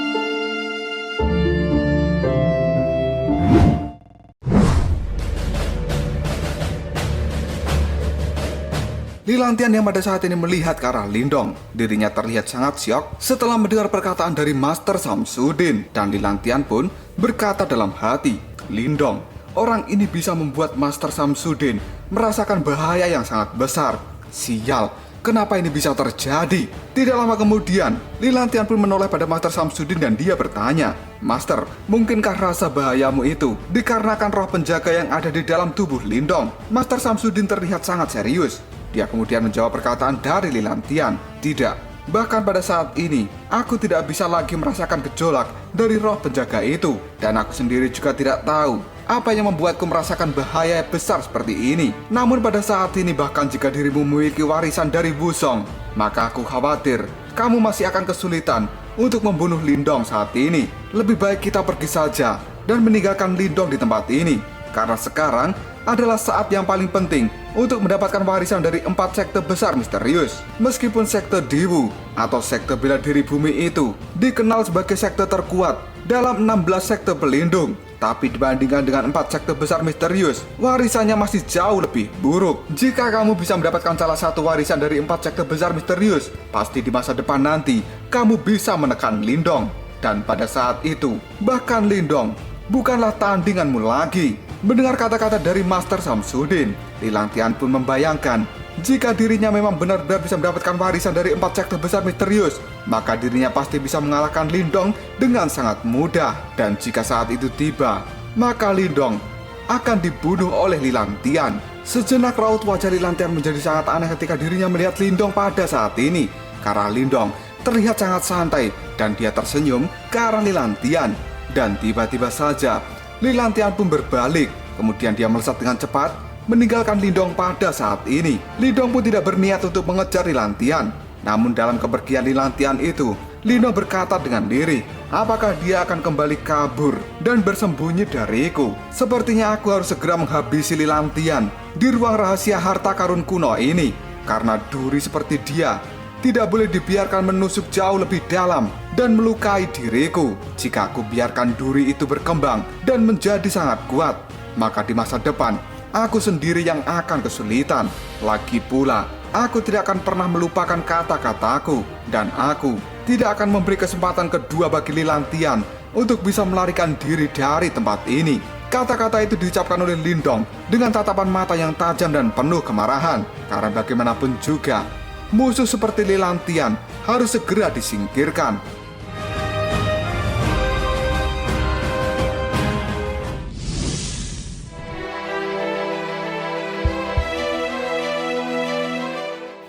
Lilantian yang pada saat ini melihat ke arah Lindong, dirinya terlihat sangat syok setelah mendengar perkataan dari Master Samsudin. Dan Lilantian pun berkata dalam hati, Lindong, orang ini bisa membuat Master Samsudin merasakan bahaya yang sangat besar. Sial, kenapa ini bisa terjadi? Tidak lama kemudian, Lilantian pun menoleh pada Master Samsudin dan dia bertanya, Master, mungkinkah rasa bahayamu itu dikarenakan roh penjaga yang ada di dalam tubuh Lindong? Master Samsudin terlihat sangat serius. Dia kemudian menjawab perkataan dari Lilantian, tidak. Bahkan pada saat ini, aku tidak bisa lagi merasakan gejolak dari roh penjaga itu. Dan aku sendiri juga tidak tahu apa yang membuatku merasakan bahaya besar seperti ini. Namun pada saat ini, bahkan jika dirimu memiliki warisan dari Wuzong, maka aku khawatir kamu masih akan kesulitan untuk membunuh Lindong saat ini. Lebih baik kita pergi saja dan meninggalkan Lindong di tempat ini. Karena sekarang adalah saat yang paling penting untuk mendapatkan warisan dari 4 sekte besar misterius. Meskipun sekte Dewu atau sekte bela diri bumi itu dikenal sebagai sekte terkuat dalam 16 sekte pelindung, tapi dibandingkan dengan 4 sekte besar misterius, warisannya masih jauh lebih buruk. Jika kamu bisa mendapatkan salah satu warisan dari 4 sekte besar misterius, pasti di masa depan nanti kamu bisa menekan Lindong. Dan pada saat itu, bahkan Lindong bukanlah tandinganmu lagi. Mendengar kata-kata dari Master Samsudin, Lilantian pun membayangkan jika dirinya memang benar-benar bisa mendapatkan warisan dari 4 sekte besar misterius, maka dirinya pasti bisa mengalahkan Lindong dengan sangat mudah. Dan jika saat itu tiba, maka Lindong akan dibunuh oleh Lilantian. Sejenak raut wajah Lilantian menjadi sangat aneh ketika dirinya melihat Lindong pada saat ini. Karena Lindong terlihat sangat santai dan dia tersenyum ke arah Lilantian. Dan tiba-tiba saja Lilantian pun berbalik, kemudian dia melesat dengan cepat meninggalkan Lindong pada saat ini. Lindong pun tidak berniat untuk mengejar Lilantian, Namun dalam kepergian Lilantian itu, Lindong berkata dengan lirih, apakah dia akan kembali kabur dan bersembunyi dariku? Sepertinya aku harus segera menghabisi Lilantian di ruang rahasia harta karun kuno ini. Karena duri seperti dia tidak boleh dibiarkan menusuk jauh lebih dalam dan melukai diriku. Jika aku biarkan duri itu berkembang dan menjadi sangat kuat, maka di masa depan aku sendiri yang akan kesulitan. Lagi pula, aku tidak akan pernah melupakan kata-kataku, dan aku tidak akan memberi kesempatan kedua bagi Lilantian untuk bisa melarikan diri dari tempat ini. Kata-kata itu diucapkan oleh Lindong dengan tatapan mata yang tajam dan penuh kemarahan. Karena bagaimanapun juga, musuh seperti Lilantian harus segera disingkirkan.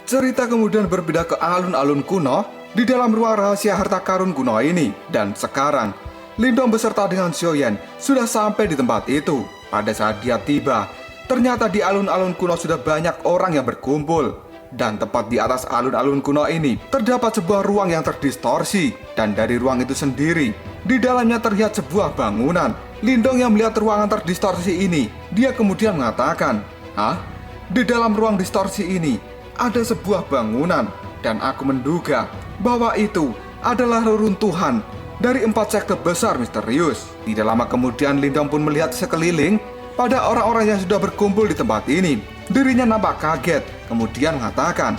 Cerita kemudian berpindah ke alun-alun kuno di dalam ruang rahasia harta karun kuno ini. Dan sekarang, Lindong beserta dengan Xiaoyan sudah sampai di tempat itu. Pada saat dia tiba, ternyata di alun-alun kuno sudah banyak orang yang berkumpul. Dan tepat di atas alun-alun kuno ini, terdapat sebuah ruang yang terdistorsi. Dan dari ruang itu sendiri, di dalamnya terlihat sebuah bangunan. Lindong yang melihat ruangan terdistorsi ini, dia kemudian mengatakan, "Hah? Di dalam ruang distorsi ini ada sebuah bangunan, dan aku menduga bahwa itu adalah reruntuhan dari 4 sekte besar misterius." Tidak lama kemudian Lindong pun melihat sekeliling pada orang-orang yang sudah berkumpul di tempat ini. Dirinya nampak kaget, kemudian mengatakan,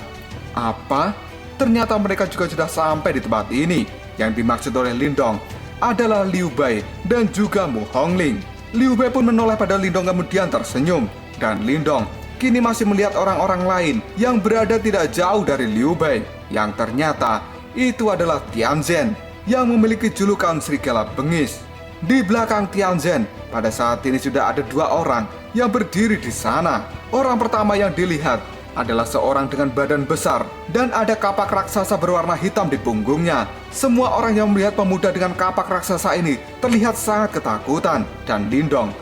"Apa? Ternyata mereka juga sudah sampai di tempat ini." Yang dimaksud oleh Lindong adalah Liu Bei dan juga Mu Hongling. Liu Bei pun menoleh pada Lindong kemudian tersenyum, dan Lindong kini masih melihat orang-orang lain yang berada tidak jauh dari Liu Bei, yang ternyata itu adalah Tianzhen yang memiliki julukan Serigala Bengis. Di belakang Tianzhen, pada saat ini sudah ada 2 orang yang berdiri di sana. Orang pertama yang dilihat adalah seorang dengan badan besar dan ada kapak raksasa berwarna hitam di punggungnya. Semua orang yang melihat pemuda dengan kapak raksasa ini terlihat sangat ketakutan, dan Lindong,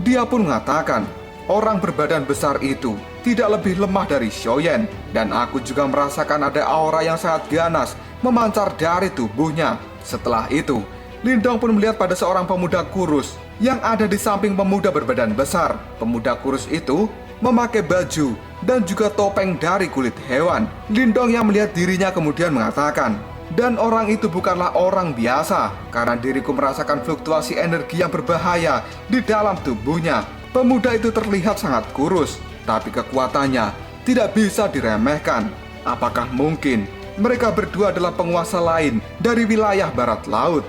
dia pun mengatakan, orang berbadan besar itu tidak lebih lemah dari Xiaoyan, dan aku juga merasakan ada aura yang sangat ganas memancar dari tubuhnya. Setelah itu, Lindong pun melihat pada seorang pemuda kurus yang ada di samping pemuda berbadan besar. Pemuda kurus itu memakai baju dan juga topeng dari kulit hewan. Lindong yang melihat dirinya kemudian mengatakan, "Dan orang itu bukanlah orang biasa, karena diriku merasakan fluktuasi energi yang berbahaya di dalam tubuhnya." Pemuda itu terlihat sangat kurus, tapi kekuatannya tidak bisa diremehkan. Apakah mungkin mereka berdua adalah penguasa lain dari wilayah barat laut?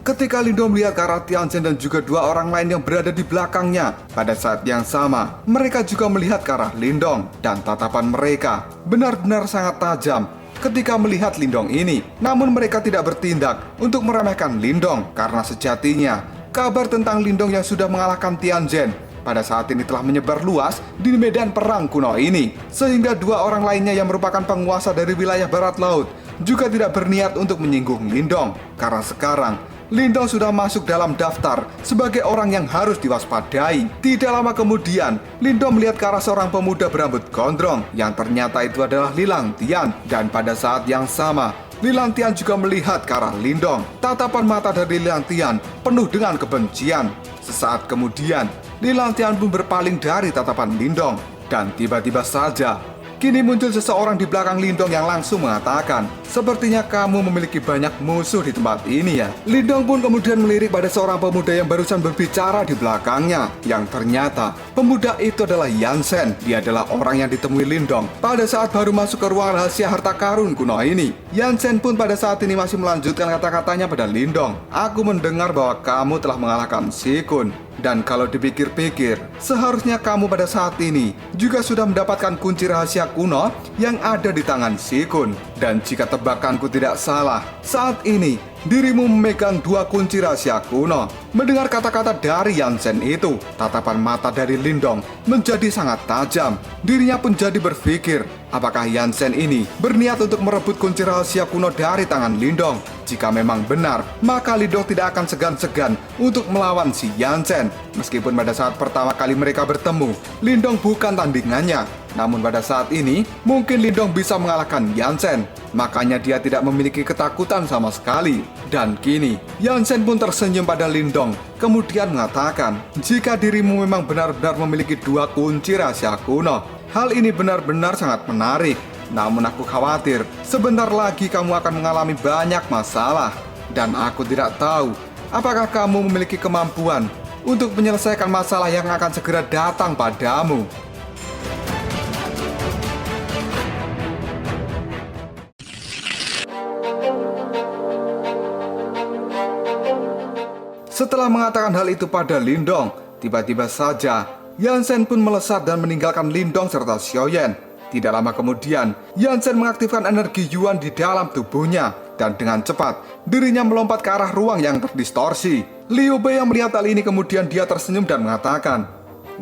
Ketika Lindong melihat ke arah Tianzhen dan juga 2 orang lain yang berada di belakangnya, pada saat yang sama, mereka juga melihat ke arah Lindong, dan tatapan mereka benar-benar sangat tajam ketika melihat Lindong ini. Namun mereka tidak bertindak untuk meremehkan Lindong, karena sejatinya kabar tentang Lindong yang sudah mengalahkan Tianzhen pada saat ini telah menyebar luas di medan perang kuno ini, sehingga 2 orang lainnya yang merupakan penguasa dari wilayah barat laut juga tidak berniat untuk menyinggung Lindong, karena sekarang Lindong sudah masuk dalam daftar sebagai orang yang harus diwaspadai. Tidak lama kemudian, Lindong melihat ke arah seorang pemuda berambut gondrong yang ternyata itu adalah Lilantian. Dan pada saat yang sama, Lilantian juga melihat ke arah Lindong. Tatapan mata dari Lilantian penuh dengan kebencian. Sesaat kemudian, Lilantian pun berpaling dari tatapan Lindong. Dan tiba-tiba saja, kini muncul seseorang di belakang Lindong yang langsung mengatakan, "Sepertinya kamu memiliki banyak musuh di tempat ini ya." Lindong pun kemudian melirik pada seorang pemuda yang barusan berbicara di belakangnya, yang ternyata pemuda itu adalah Yansen. Dia adalah orang yang ditemui Lindong pada saat baru masuk ke ruang rahasia harta karun kuno ini. Yansen pun pada saat ini masih melanjutkan kata-katanya pada Lindong, "Aku mendengar bahwa kamu telah mengalahkan Shikun. Dan kalau dipikir-pikir, seharusnya kamu pada saat ini juga sudah mendapatkan kunci rahasia kuno yang ada di tangan Shikun. Dan jika tebakanku tidak salah, saat ini dirimu memegang 2 kunci rahasia kuno." Mendengar kata-kata dari Yansen itu, tatapan mata dari Lindong menjadi sangat tajam. Dirinya pun jadi berpikir, apakah Yansen ini berniat untuk merebut kunci rahasia kuno dari tangan Lindong? Jika memang benar, maka Lindong tidak akan segan-segan untuk melawan si Yansen. Meskipun pada saat pertama kali mereka bertemu, Lindong bukan tandingannya. Namun pada saat ini, mungkin Lindong bisa mengalahkan Yansen. Makanya dia tidak memiliki ketakutan sama sekali. Dan kini, Yansen pun tersenyum pada Lindong, kemudian mengatakan, "Jika dirimu memang benar-benar memiliki dua kunci rahasia kuno, hal ini benar-benar sangat menarik. Namun aku khawatir, sebentar lagi kamu akan mengalami banyak masalah. Dan aku tidak tahu, apakah kamu memiliki kemampuan untuk menyelesaikan masalah yang akan segera datang padamu." Setelah mengatakan hal itu pada Lindong, tiba-tiba saja Yansen pun melesat dan meninggalkan Lindong serta Xiaoyan. Tidak lama kemudian, Yansen mengaktifkan energi Yuan di dalam tubuhnya, dan dengan cepat, dirinya melompat ke arah ruang yang terdistorsi. Liu Bei yang melihat hal ini kemudian dia tersenyum dan mengatakan,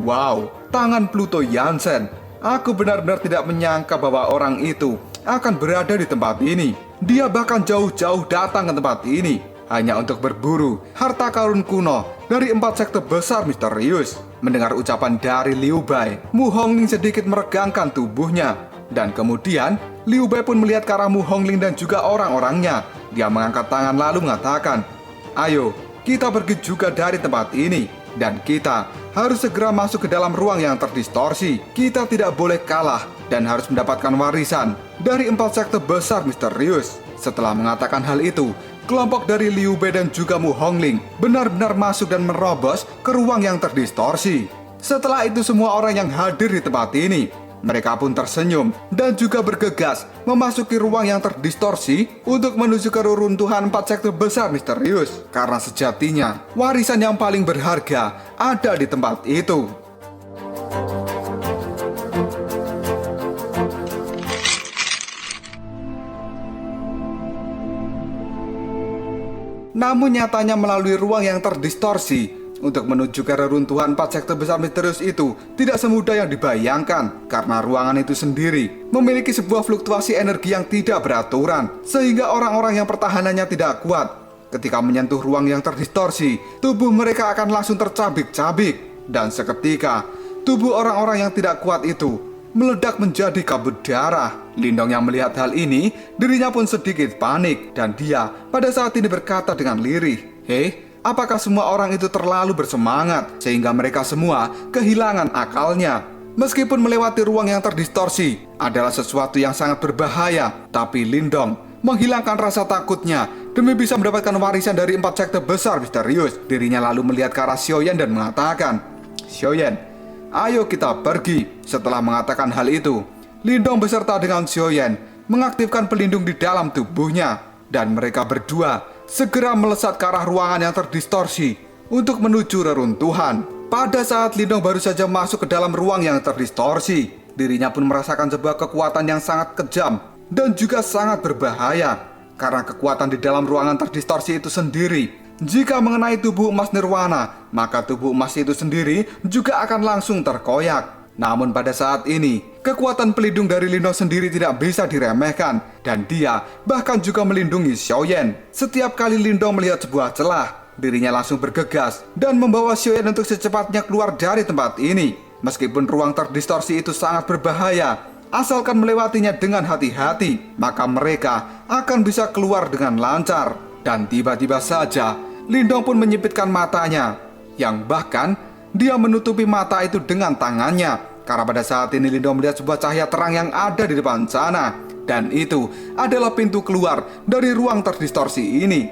"Wow, tangan Pluto Yansen. Aku benar-benar tidak menyangka bahwa orang itu akan berada di tempat ini. Dia bahkan jauh-jauh datang ke tempat ini hanya untuk berburu harta karun kuno dari 4 sekte besar misterius." Mendengar ucapan dari Liu Bei, Mu Hongling sedikit meregangkan tubuhnya. Dan kemudian, Liu Bei pun melihat ke arah Mu Hongling dan juga orang-orangnya. Dia mengangkat tangan lalu mengatakan, "Ayo, kita pergi juga dari tempat ini. Dan kita harus segera masuk ke dalam ruang yang terdistorsi. Kita tidak boleh kalah dan harus mendapatkan warisan dari 4 sekte besar misterius." Setelah mengatakan hal itu, kelompok dari Liu Bei dan juga Mu Hongling benar-benar masuk dan merobos ke ruang yang terdistorsi. Setelah itu semua orang yang hadir di tempat ini, mereka pun tersenyum dan juga bergegas memasuki ruang yang terdistorsi untuk menuju ke reruntuhan 4 sekte besar misterius. Karena sejatinya, warisan yang paling berharga ada di tempat itu. Namun nyatanya melalui ruang yang terdistorsi untuk menuju ke reruntuhan 4 sekte besar misterius itu tidak semudah yang dibayangkan, karena ruangan itu sendiri memiliki sebuah fluktuasi energi yang tidak beraturan, sehingga orang-orang yang pertahanannya tidak kuat ketika menyentuh ruang yang terdistorsi, tubuh mereka akan langsung tercabik-cabik. Dan seketika, tubuh orang-orang yang tidak kuat itu meledak menjadi kabut darah. Lindong yang melihat hal ini, dirinya pun sedikit panik, dan dia pada saat ini berkata dengan lirih, apakah semua orang itu terlalu bersemangat sehingga mereka semua kehilangan akalnya?" Meskipun melewati ruang yang terdistorsi adalah sesuatu yang sangat berbahaya, tapi Lindong menghilangkan rasa takutnya demi bisa mendapatkan warisan dari 4 sekte besar misterius. Dirinya lalu melihat ke arah Xiaoyan dan mengatakan, "Xiaoyan, ayo kita pergi." Setelah mengatakan hal itu, Lindong beserta dengan Xiaoyan mengaktifkan pelindung di dalam tubuhnya, dan mereka berdua segera melesat ke arah ruangan yang terdistorsi untuk menuju reruntuhan. Pada saat Lindong baru saja masuk ke dalam ruang yang terdistorsi, dirinya pun merasakan sebuah kekuatan yang sangat kejam dan juga sangat berbahaya. Karena kekuatan di dalam ruangan terdistorsi itu sendiri, jika mengenai tubuh emas nirwana, maka tubuh emas itu sendiri juga akan langsung terkoyak. Namun pada saat ini, kekuatan pelindung dari Lindong sendiri tidak bisa diremehkan, dan dia bahkan juga melindungi Xiaoyan. Setiap kali Lindong melihat sebuah celah, dirinya langsung bergegas dan membawa Xiaoyan untuk secepatnya keluar dari tempat ini. Meskipun ruang terdistorsi itu sangat berbahaya, asalkan melewatinya dengan hati-hati, maka mereka akan bisa keluar dengan lancar. Dan tiba-tiba saja, Lindong pun menyipitkan matanya, yang bahkan dia menutupi mata itu dengan tangannya. Karena pada saat ini Lindong melihat sebuah cahaya terang yang ada di depan sana, dan itu adalah pintu keluar dari ruang terdistorsi ini.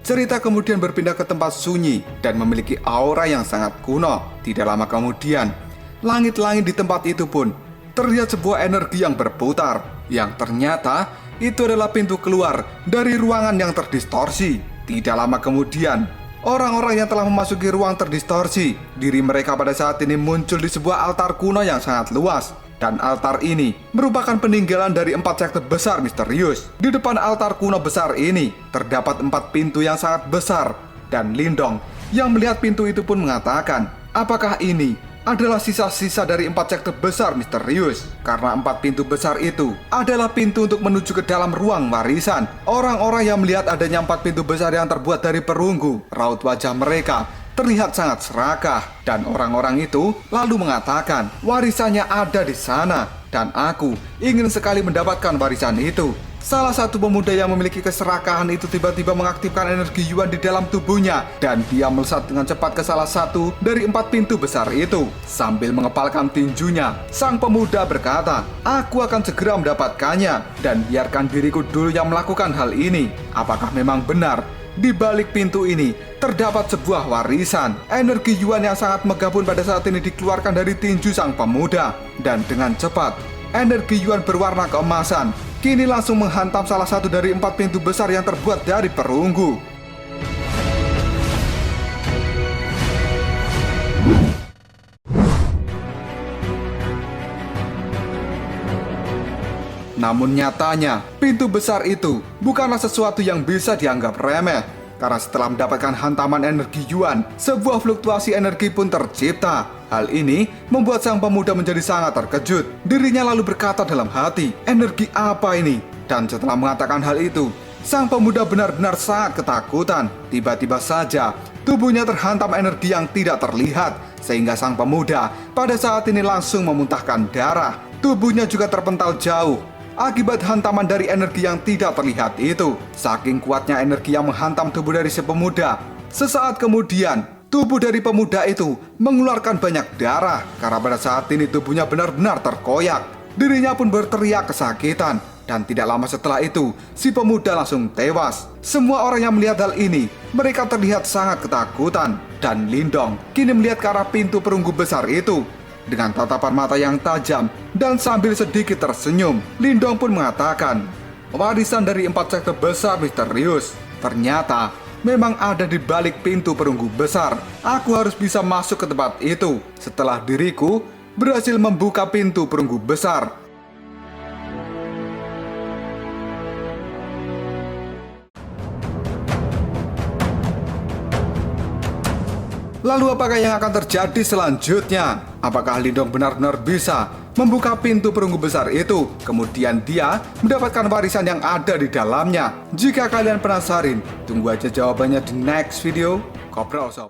Cerita kemudian berpindah ke tempat sunyi dan memiliki aura yang sangat kuno. Tidak lama kemudian, langit-langit di tempat itu pun terlihat sebuah energi yang berputar, yang ternyata itu adalah pintu keluar dari ruangan yang terdistorsi. Tidak lama kemudian, orang-orang yang telah memasuki ruang terdistorsi, diri mereka pada saat ini muncul di sebuah altar kuno yang sangat luas. Dan altar ini merupakan peninggalan dari 4 sekte besar misterius. Di depan altar kuno besar ini terdapat 4 pintu yang sangat besar. Dan Lindong yang melihat pintu itu pun mengatakan, apakah ini adalah sisa-sisa dari 4 sekte besar misterius. Karena 4 pintu besar itu adalah pintu untuk menuju ke dalam ruang warisan. Orang-orang yang melihat adanya 4 pintu besar yang terbuat dari perunggu, raut wajah mereka terlihat sangat serakah. Dan orang-orang itu lalu mengatakan warisannya ada di sana. Dan aku ingin sekali mendapatkan warisan itu. Salah satu pemuda yang memiliki keserakahan itu tiba-tiba mengaktifkan energi Yuan di dalam tubuhnya. Dan dia melesat dengan cepat ke salah satu dari 4 pintu besar itu. Sambil mengepalkan tinjunya, sang pemuda berkata, "Aku akan segera mendapatkannya. Dan biarkan diriku dulu yang melakukan hal ini." Apakah memang benar di balik pintu ini terdapat sebuah warisan? Energi Yuan yang sangat megah pun pada saat ini dikeluarkan dari tinju sang pemuda. Dan dengan cepat, energi Yuan berwarna keemasan kini langsung menghantam salah satu dari 4 pintu besar yang terbuat dari perunggu. Namun nyatanya, pintu besar itu bukanlah sesuatu yang bisa dianggap remeh. Karena setelah mendapatkan hantaman energi Yuan, sebuah fluktuasi energi pun tercipta. Hal ini membuat sang pemuda menjadi sangat terkejut. Dirinya lalu berkata dalam hati, "Energi apa ini?" Dan setelah mengatakan hal itu, sang pemuda benar-benar sangat ketakutan. Tiba-tiba saja, tubuhnya terhantam energi yang tidak terlihat. Sehingga sang pemuda pada saat ini langsung memuntahkan darah. Tubuhnya juga terpental jauh akibat hantaman dari energi yang tidak terlihat itu. Saking kuatnya energi yang menghantam tubuh dari si pemuda, sesaat kemudian tubuh dari pemuda itu mengeluarkan banyak darah. Karena pada saat ini tubuhnya benar-benar terkoyak. Dirinya pun berteriak kesakitan. Dan tidak lama setelah itu, si pemuda langsung tewas. Semua orang yang melihat hal ini, mereka terlihat sangat ketakutan. Dan Lindong kini melihat ke arah pintu perunggu besar itu dengan tatapan mata yang tajam. Dan sambil sedikit tersenyum, Lindong pun mengatakan, "Warisan dari 4 sekte besar misterius ternyata memang ada di balik pintu perunggu besar. Aku harus bisa masuk ke tempat itu setelah diriku berhasil membuka pintu perunggu besar." Lalu apakah yang akan terjadi selanjutnya? Apakah Lindong benar-benar bisa membuka pintu perunggu besar itu? Kemudian dia mendapatkan warisan yang ada di dalamnya. Jika kalian penasaran, tunggu aja jawabannya di next video. Kopral Shop.